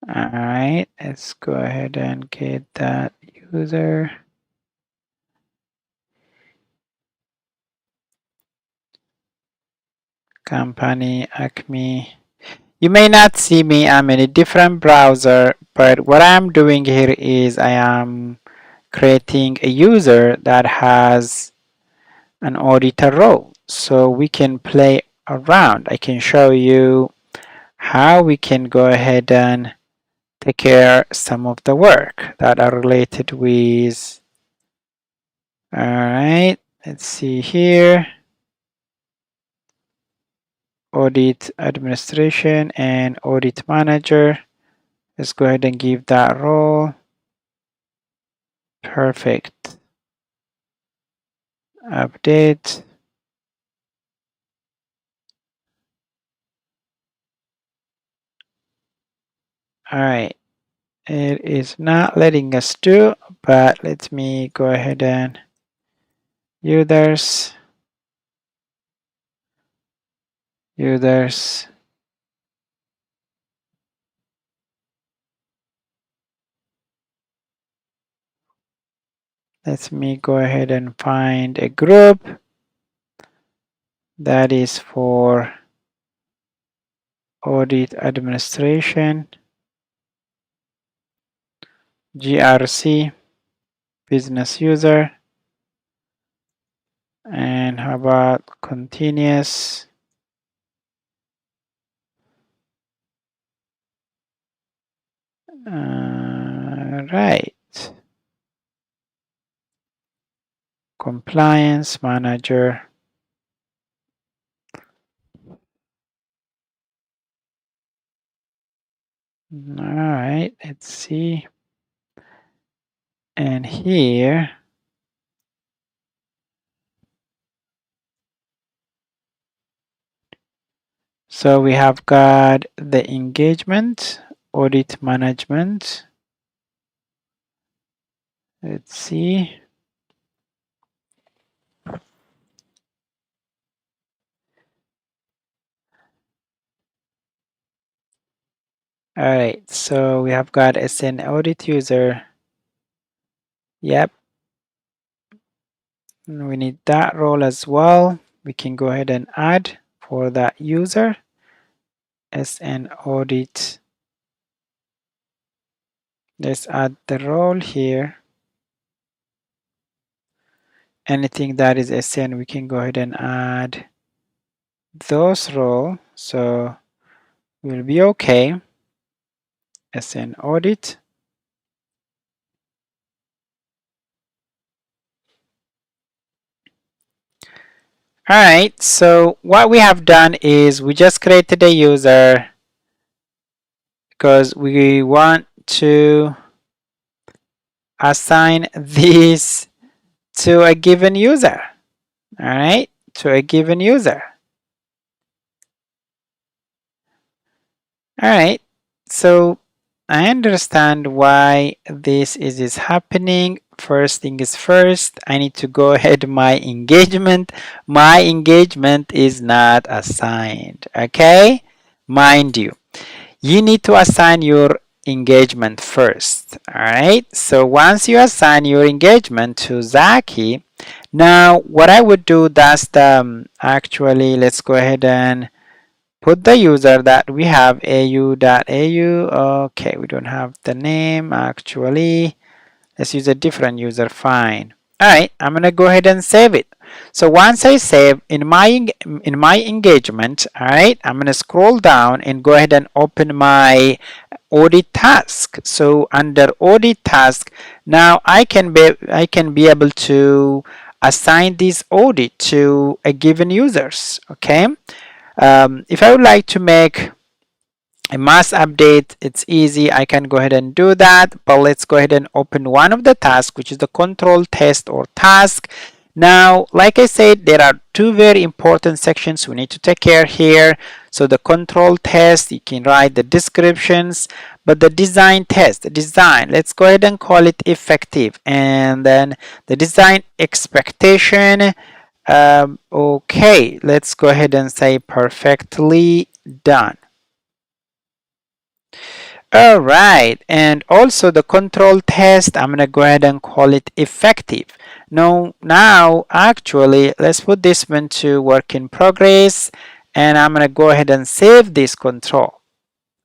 All right, let's go ahead and get that user. Company Acme. You may not see me, I'm in a different browser, but what I'm doing here is I am creating a user that has an auditor role. So we can play around. I can show you how we can go ahead and take care some of the work that are related with. All right, let's see here. Audit administration and audit manager. Let's go ahead and give that role. Perfect. Update. All right. It is not letting us do, but let me go ahead and users. Let me go ahead and find a group that is for audit administration, GRC, business user, and how about continuous? Right. Compliance manager. All right, let's see. And here, so we have got the engagement, audit management. Let's see. All right, so we have got SN audit user. Yep, and we need that role as well. We can go ahead and add for that user SN audit. Let's add the role here. Anything that is SN, we can go ahead and add those role. So we'll be okay. SN audit. All right, so what we have done is we just created a user because we want to assign this to a given user. All right, to a given user. All right, so I understand why this is happening. First thing is first, I need to go ahead my engagement. My engagement is not assigned, okay? Mind you, you need to assign your engagement first, all right? So once you assign your engagement to Zaki, now what I would do, that's the, actually, let's go ahead and put the user that we have au.au. Okay, we don't have the name actually. Let's use a different user. Fine. All right, I'm gonna go ahead and save it. So once I save in my engagement, all right, I'm gonna scroll down and go ahead and open my audit task. So under audit task, now I can be able to assign this audit to a given users. Okay. If I would like to make a mass update, it's easy. I can go ahead and do that, but let's go ahead and open one of the tasks, which is the control test or task. Now, like I said, there are two very important sections we need to take care here. So the control test, you can write the descriptions, but the design test, the design, let's go ahead and call it effective. And then the design expectation, okay, let's go ahead and say perfectly done. All right, and also the control test, I'm gonna go ahead and call it effective. Now actually, let's put this one to work in progress, and I'm gonna go ahead and save this control.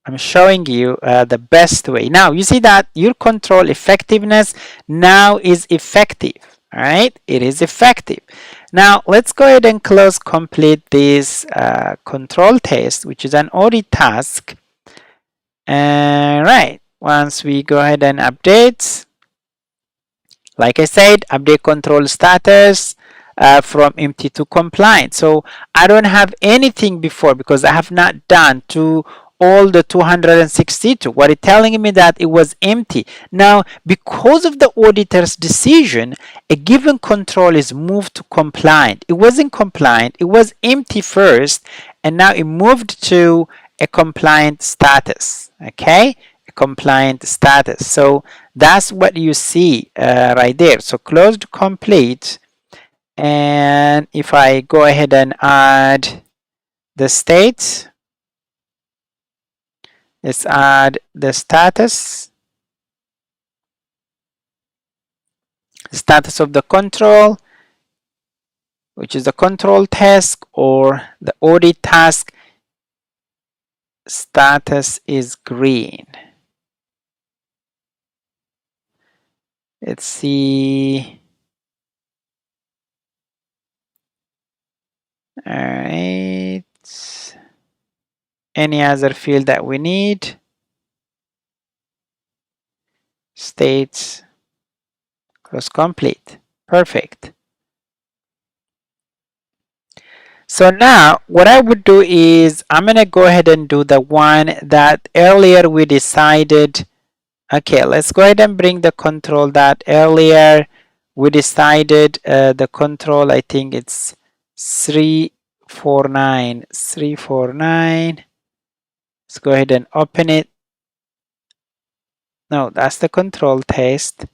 I'm showing you the best way. Now you see that your control effectiveness now is effective. All right, it is effective. Now let's go ahead and close complete this control test, which is an audit task. All right, once we go ahead and update, like I said, update control status from empty to compliant. So I don't have anything before because I have not done to all the 262. What it's telling me that it was empty. Now, because of the auditor's decision, a given control is moved to compliant. It wasn't compliant, it was empty first, and now it moved to a compliant status. Okay, a compliant status. So that's what you see right there. So closed complete. And if I go ahead and add the state, let's add the status of the control, which is the control task or the audit task. Status is green. Let's see. All right. Any other field that we need? States, close complete. Perfect. So now what I would do is I'm going to go ahead and do the one that earlier we decided. Okay, let's go ahead and bring the control that earlier we decided the control. I think it's 349. 349. Let's go ahead and open it. No, that's the control test.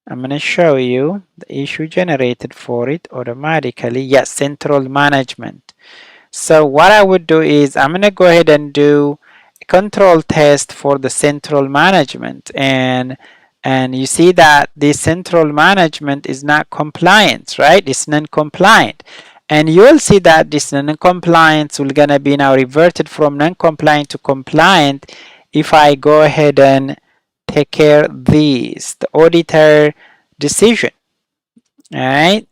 I'm going to show you the issue generated for it automatically. Yes, central management. So what I would do is I'm going to go ahead and do a control test for the central management, and you see that this central management is not compliant, right? It's non-compliant, and you will see that this non-compliance will gonna be now reverted from non-compliant to compliant if I go ahead and take care of this, the auditor decision. All right,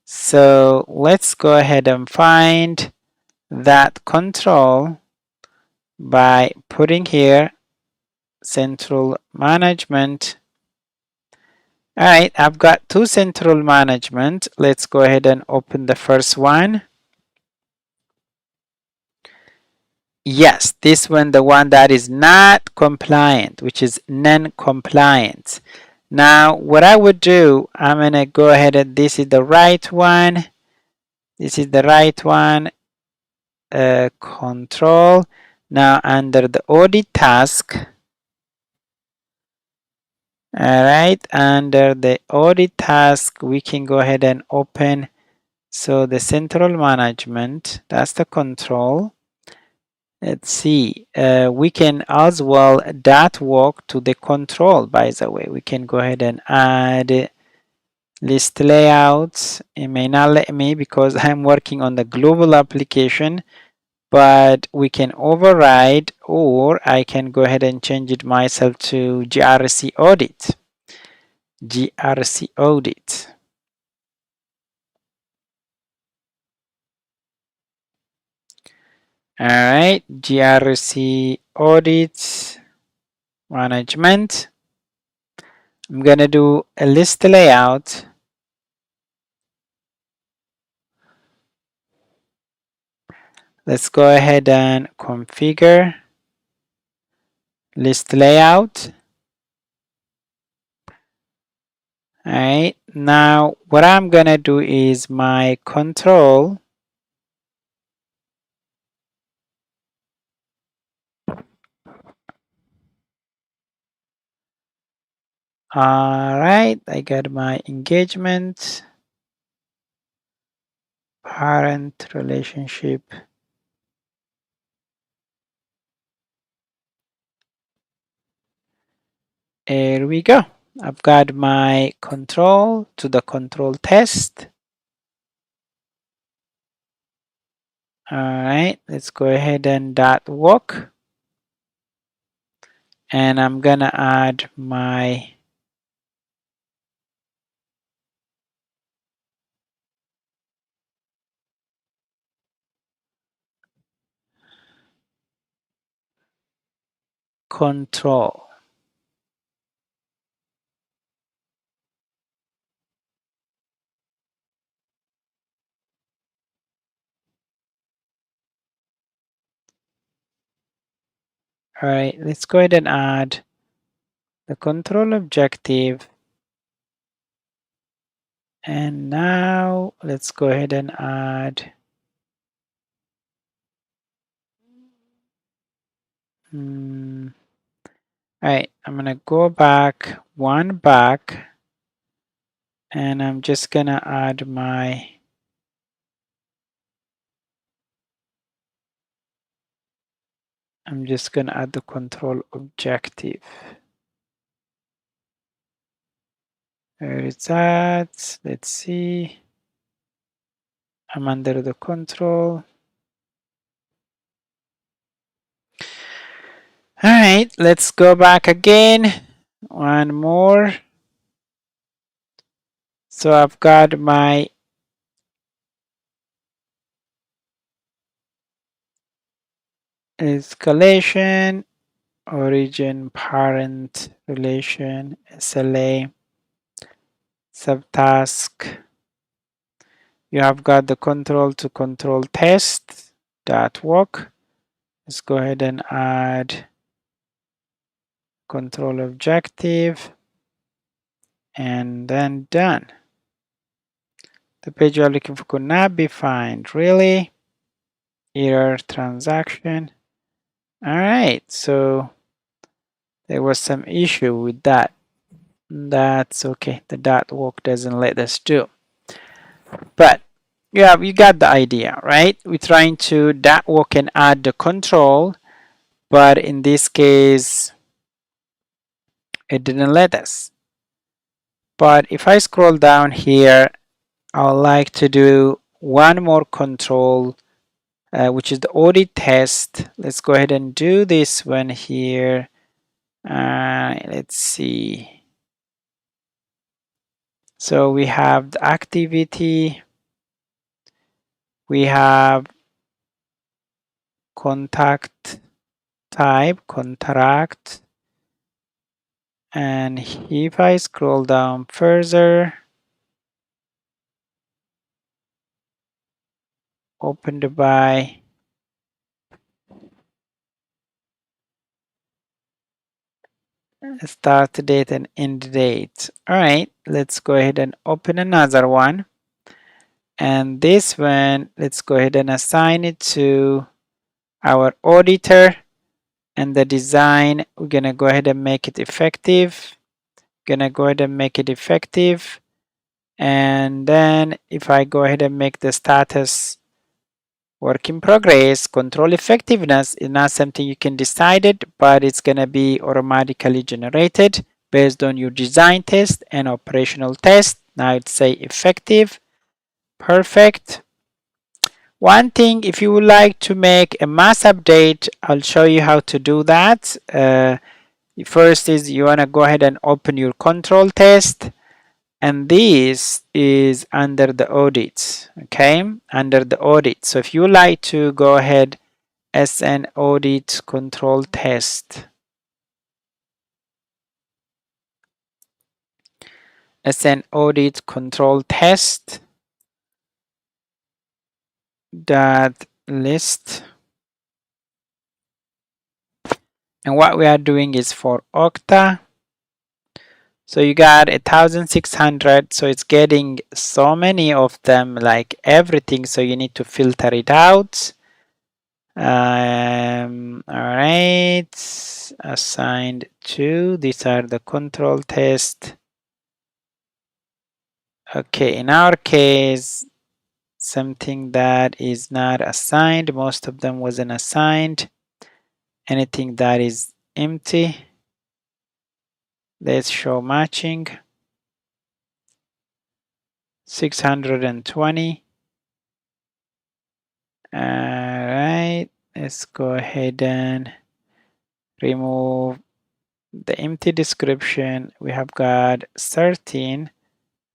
so let's go ahead and find that control by putting here central management. All right, I've got two central management. Let's go ahead and open the first one. Yes, this one, the one that is not compliant, which is non-compliant. Now, what I would do, I'm going to go ahead and this is the right one. This is the right one. Control. Now, under the audit task, all right, under the audit task, we can go ahead and open. So the central management, that's the control. Let's see, we can as well that work to the control. By the way, we can go ahead and add list layouts. It may not let me because I'm working on the global application, but we can override, or I can go ahead and change it myself to GRC audit. GRC audit. All right, GRC audit management. I'm gonna do a list layout. Let's go ahead and configure list layout. All right, now what I'm gonna do is my control. All right, I got my engagement, parent relationship. Here we go. I've got my control to the control test. All right, let's go ahead and that work. And I'm gonna add my control. All right, let's go ahead and add the control objective. And now let's go ahead and add all right, I'm gonna go back one back, and I'm just gonna add my I'm just gonna add the control objective. Where is that? Let's see. I'm under the control. All right, let's go back again. One more. So I've got my escalation, origin, parent, relation, SLA, subtask, You have got the control to control test that work. Let's go ahead and add control objective and then done. The page you are looking for could not be found. Really? Error transaction. All right, so there was some issue with that. That's okay. The dot work doesn't let us do. But yeah, you got the idea, right? We're trying to dot work and add the control, but in this case, it didn't let us. But if I scroll down here, I would like to do one more control, which is the audit test. Let's go ahead and do this one here. Let's see. So we have the activity, we have contact type, contract, and if I scroll down further, open the by, start date and end date. All right, let's go ahead and open another one. And this one, let's go ahead and assign it to our auditor. And the design, we're gonna go ahead and make it effective. Gonna go ahead and make it effective. And then if I go ahead and make the status work in progress, control effectiveness is not something you can decide it, but it's gonna be automatically generated based on your design test and operational test. Now it's say effective. Perfect. One thing, if you would like to make a mass update, I'll show you how to do that. First is you want to go ahead and open your control test, and this is under the audit. Okay, under the audit. So if you like to go ahead as an audit control test, as an audit control test that list, and what we are doing is for Okta. So you got 1,600, so it's getting so many of them, like everything, so you need to filter it out. All right, assigned to, these are the control test. Okay, in our case, something that is not assigned, most of them wasn't assigned. Anything that is empty, let's show matching. 620. All right, let's go ahead and remove the empty description. We have got 13.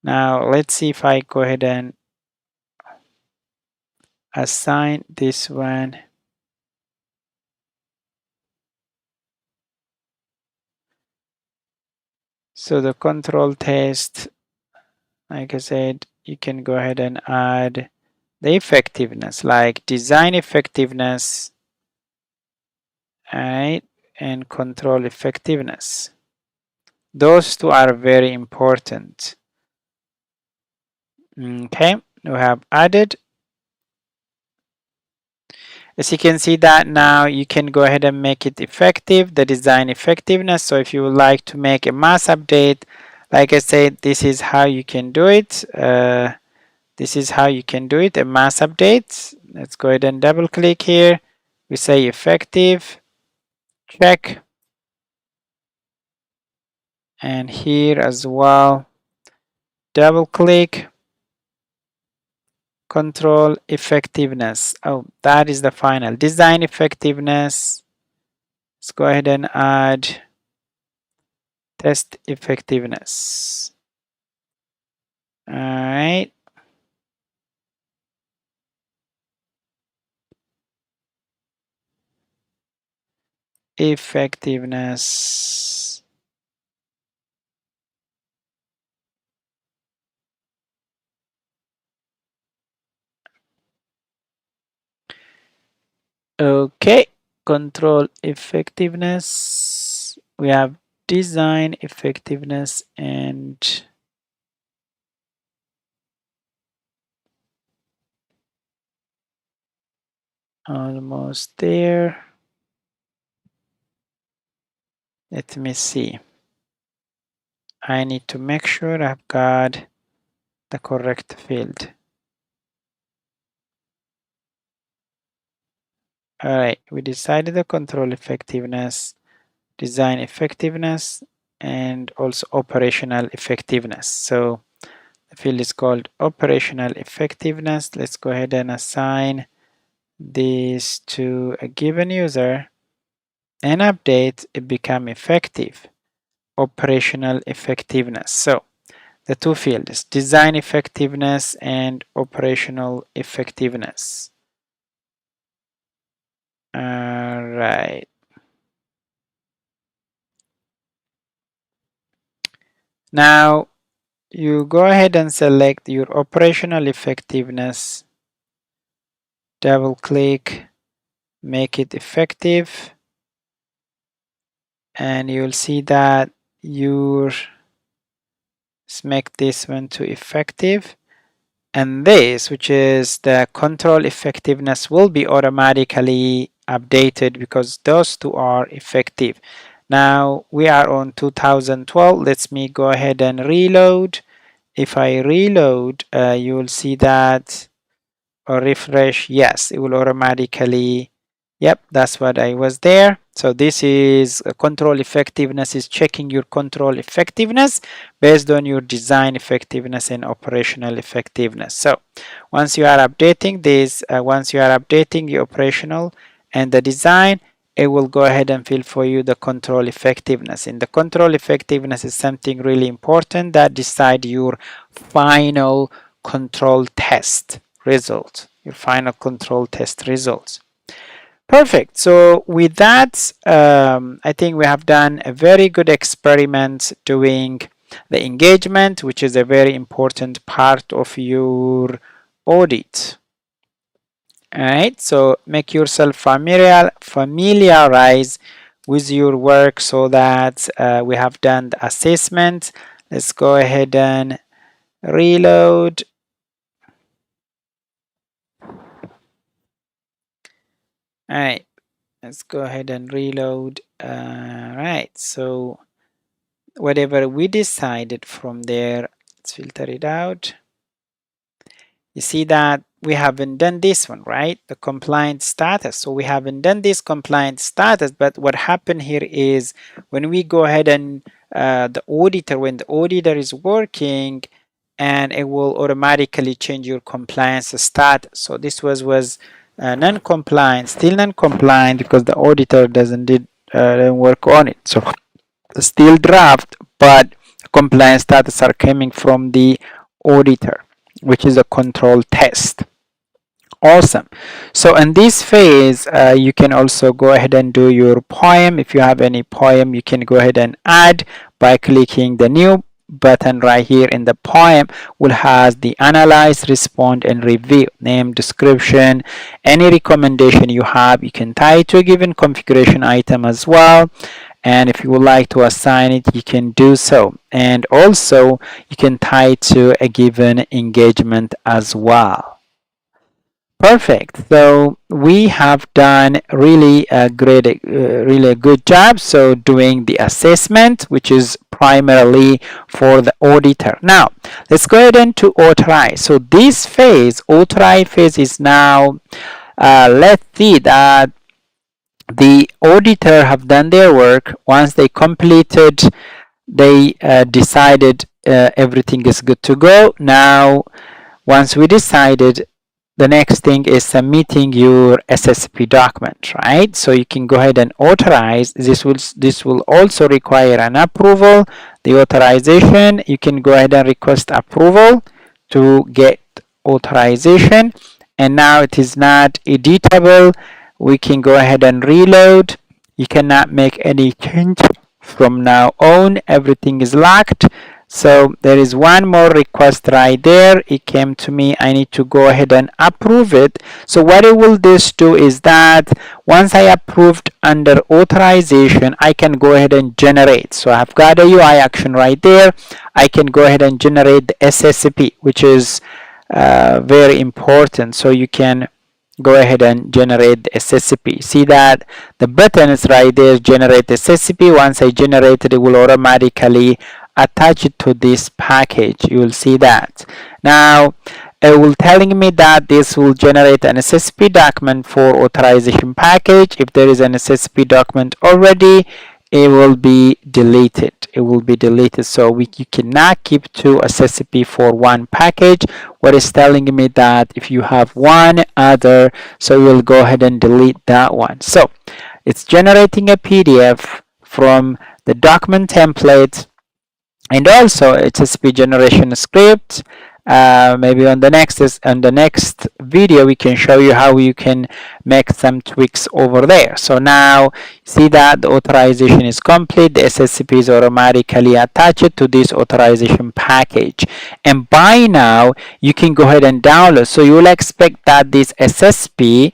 Now let's see if I go ahead and assign this one. So the control test, like I said, you can go ahead and add the effectiveness, like design effectiveness, all right, and control effectiveness. Those two are very important. Okay, we have added. As you can see that now you can go ahead and make it effective, the design effectiveness. So if you would like to make a mass update, like I said, this is how you can do it. This is how you can do it, a mass update. Let's go ahead and double click here. We say effective, check. And here as well, double click, control effectiveness. Oh, that is the final design effectiveness. Let's go ahead and add test effectiveness. All right. Effectiveness. Okay, control effectiveness. We have design effectiveness and almost there. Let me see. I need to make sure I've got the correct field. All right, we decided the control effectiveness, design effectiveness, and also operational effectiveness. So the field is called operational effectiveness. Let's go ahead and assign this to a given user and update it become effective. Operational effectiveness. So the two fields, design effectiveness and operational effectiveness. All right. Now you go ahead and select your operational effectiveness, double click, make it effective, and you'll see that you make this one to effective, and this, which is the control effectiveness, will be automatically updated because those two are effective. Now we are on 2012. Let me go ahead and reload. If I reload, you will see that, or refresh, yes, it will automatically, yep, that's what I was there. So this is control effectiveness, is checking your control effectiveness based on your design effectiveness and operational effectiveness. So once you are updating this, once you are updating the operational and the design, it will go ahead and fill for you the control effectiveness. And the control effectiveness is something really important that decide your final control test result, your final control test results. Perfect. So with that, I think we have done a very good experiment doing the engagement, which is a very important part of your audit. All right, so make yourself familiarize with your work so that we have done the assessment. Let's go ahead and reload. All right, let's go ahead and reload. Right, so whatever we decided from there, let's filter it out. You see that we haven't done this one, right? The compliance status. So we haven't done this compliance status, but what happened here is when we go ahead and when the auditor is working, and it will automatically change your compliance status. So this was non-compliant, still non-compliant because the auditor didn't work on it. So still draft, but compliance status are coming from the auditor, which is a control test. Awesome. So in this phase, you can also go ahead and do your poem. If you have any poem, you can go ahead and add by clicking the new button right here in the poem. Will has the analyze, respond, and review, name, description, any recommendation you have. You can tie it to a given configuration item as well, and if you would like to assign it, you can do so. And also you can tie it to a given engagement as well. Perfect. So we have done really a really a good job. So doing the assessment, which is primarily for the auditor. Now let's go ahead and to authorize. So this phase, authorize phase, is now, let's see that the auditor have done their work. Once they completed, they decided everything is good to go. Now once we decided, the next thing is submitting your SSP document, right? So you can go ahead and authorize. This will also require an approval. The authorization, you can go ahead and request approval to get authorization. And now it is not editable. We can go ahead and reload. You cannot make any change from now on. Everything is locked. So there is one more request right there. It came to me. I need to go ahead and approve it. So what it will this do is that once I approved under authorization, I can go ahead and generate. So I've got a UI action right there. I can go ahead and generate the SSP, which is very important. So you can go ahead and generate the SSP. See that the button is right there, generate SSP. Once I generate it, it will automatically attach it to this package. You will see that. Now it will telling me that this will generate an SSP document for authorization package. If there is an SSP document already, it will be deleted. It will be deleted. So you cannot keep two SSP for one package. What is telling me that if you have one other, so we'll go ahead and delete that one. So it's generating a PDF from the document template, and also SSP generation script. Maybe on the next video we can show you how you can make some tweaks over there. So now see that the authorization is complete. The SSP is automatically attached to this authorization package, and by now you can go ahead and download. So you will expect that this SSP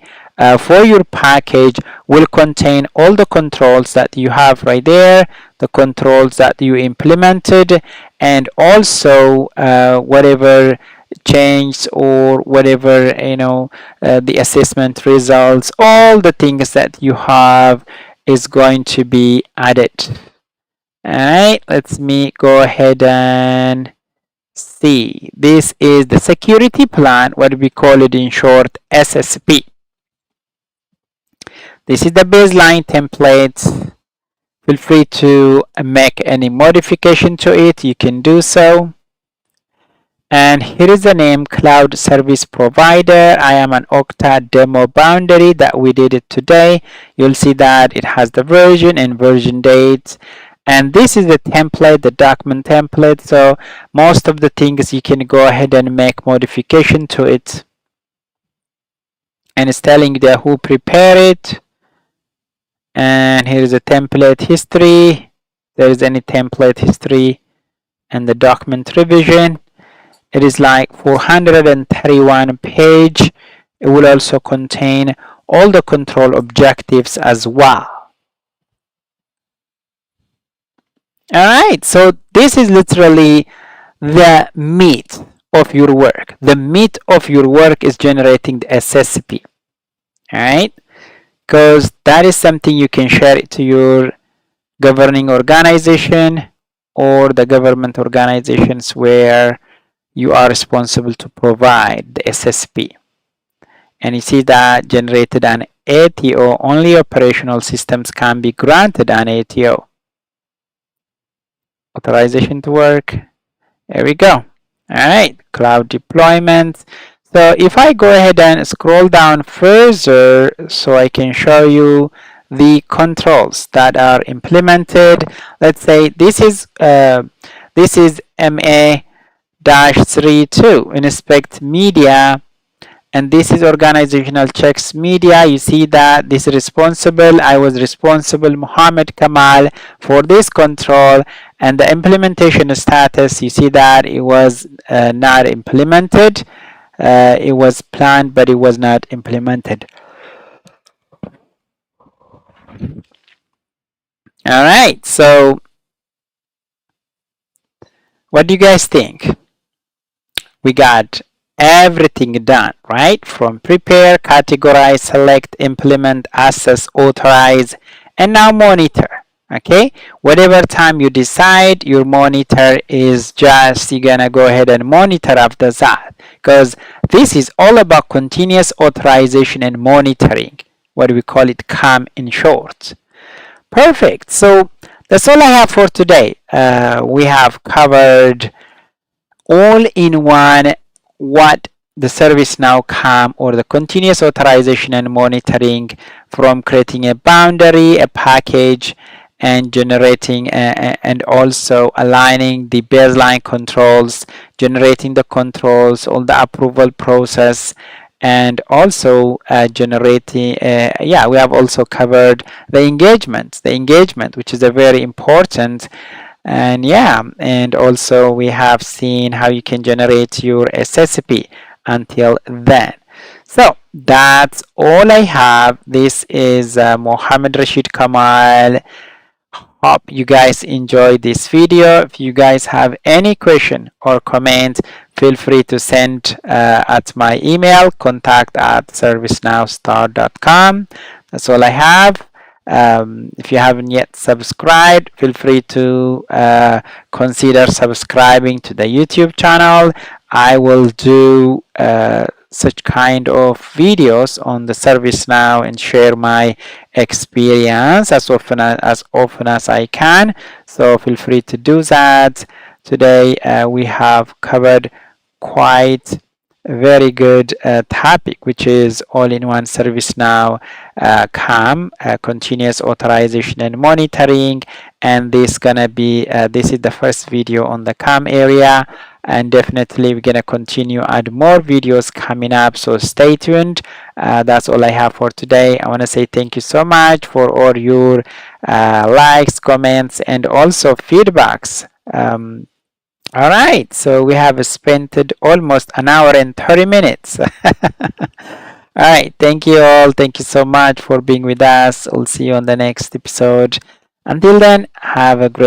for your package will contain all the controls that you have right there, the controls that you implemented, and also whatever change or whatever the assessment results, all the things that you have is going to be added. All right, let me go ahead and see. This is the security plan, what we call it in short, SSP. This is the baseline template. Feel free to make any modification to it. You can do so. And here is the name, Cloud Service Provider. I am an Okta demo boundary that we did it today. You'll see that it has the version and version dates. And this is the template, the document template. So most of the things you can go ahead and make modification to it. And it's telling you who prepared it. And here is a template history. There is any template history and the document revision. It is like 431 page. It will also contain all the control objectives as well. All right, so this is literally the meat of your work. The meat of your work is generating the SSP. All right, because that is something you can share it to your governing organization or the government organizations where you are responsible to provide the SSP. And you see that generated an ATO. Only operational systems can be granted an ATO. Authorization to work. There we go. All right, cloud deployment. So if I go ahead and scroll down further so I can show you the controls that are implemented. Let's say this is MA-32, inspect media, and this is organizational checks media. You see that this is responsible. I was responsible, Muhammad Kamal, for this control, and the implementation status, you see that it was not implemented. It was planned, but it was not implemented. All right, so what do you guys think? We got everything done, right? From prepare, categorize, select, implement, assess, authorize, and now monitor. Okay, whatever time you decide, your monitor is just, you're gonna go ahead and monitor after that, because this is all about continuous authorization and monitoring, what we call it CAM in short. Perfect. So that's all I have for today. We have covered all in one what the ServiceNow CAM or the continuous authorization and monitoring, from creating a boundary, a package, and generating and also aligning the baseline controls, generating the controls, all the approval process, and also generating we have also covered the engagement, which is a very important And yeah, and also we have seen how you can generate your SSP until then. So that's all I have. This is Mohammed Rashid Kamal. Hope you guys enjoyed this video. If you guys have any question or comment, feel free to send at my email, contact@servicenowstar.com. That's all I have. If you haven't yet subscribed, feel free to consider subscribing to the YouTube channel. I will do such kind of videos on the ServiceNow and share my experience as often as I can. So feel free to do that. Today we have covered quite a very good topic, which is all-in-one ServiceNow CAM, continuous authorization and monitoring. And this is the first video on the CAM area, and definitely we're gonna continue add more videos coming up, so stay tuned. That's all I have for today. I want to say thank you so much for all your likes, comments, and also feedbacks. All right, so we have spent almost an hour and 30 minutes. All right, thank you all. Thank you so much for being with us. We'll see you on the next episode. Until then, have a great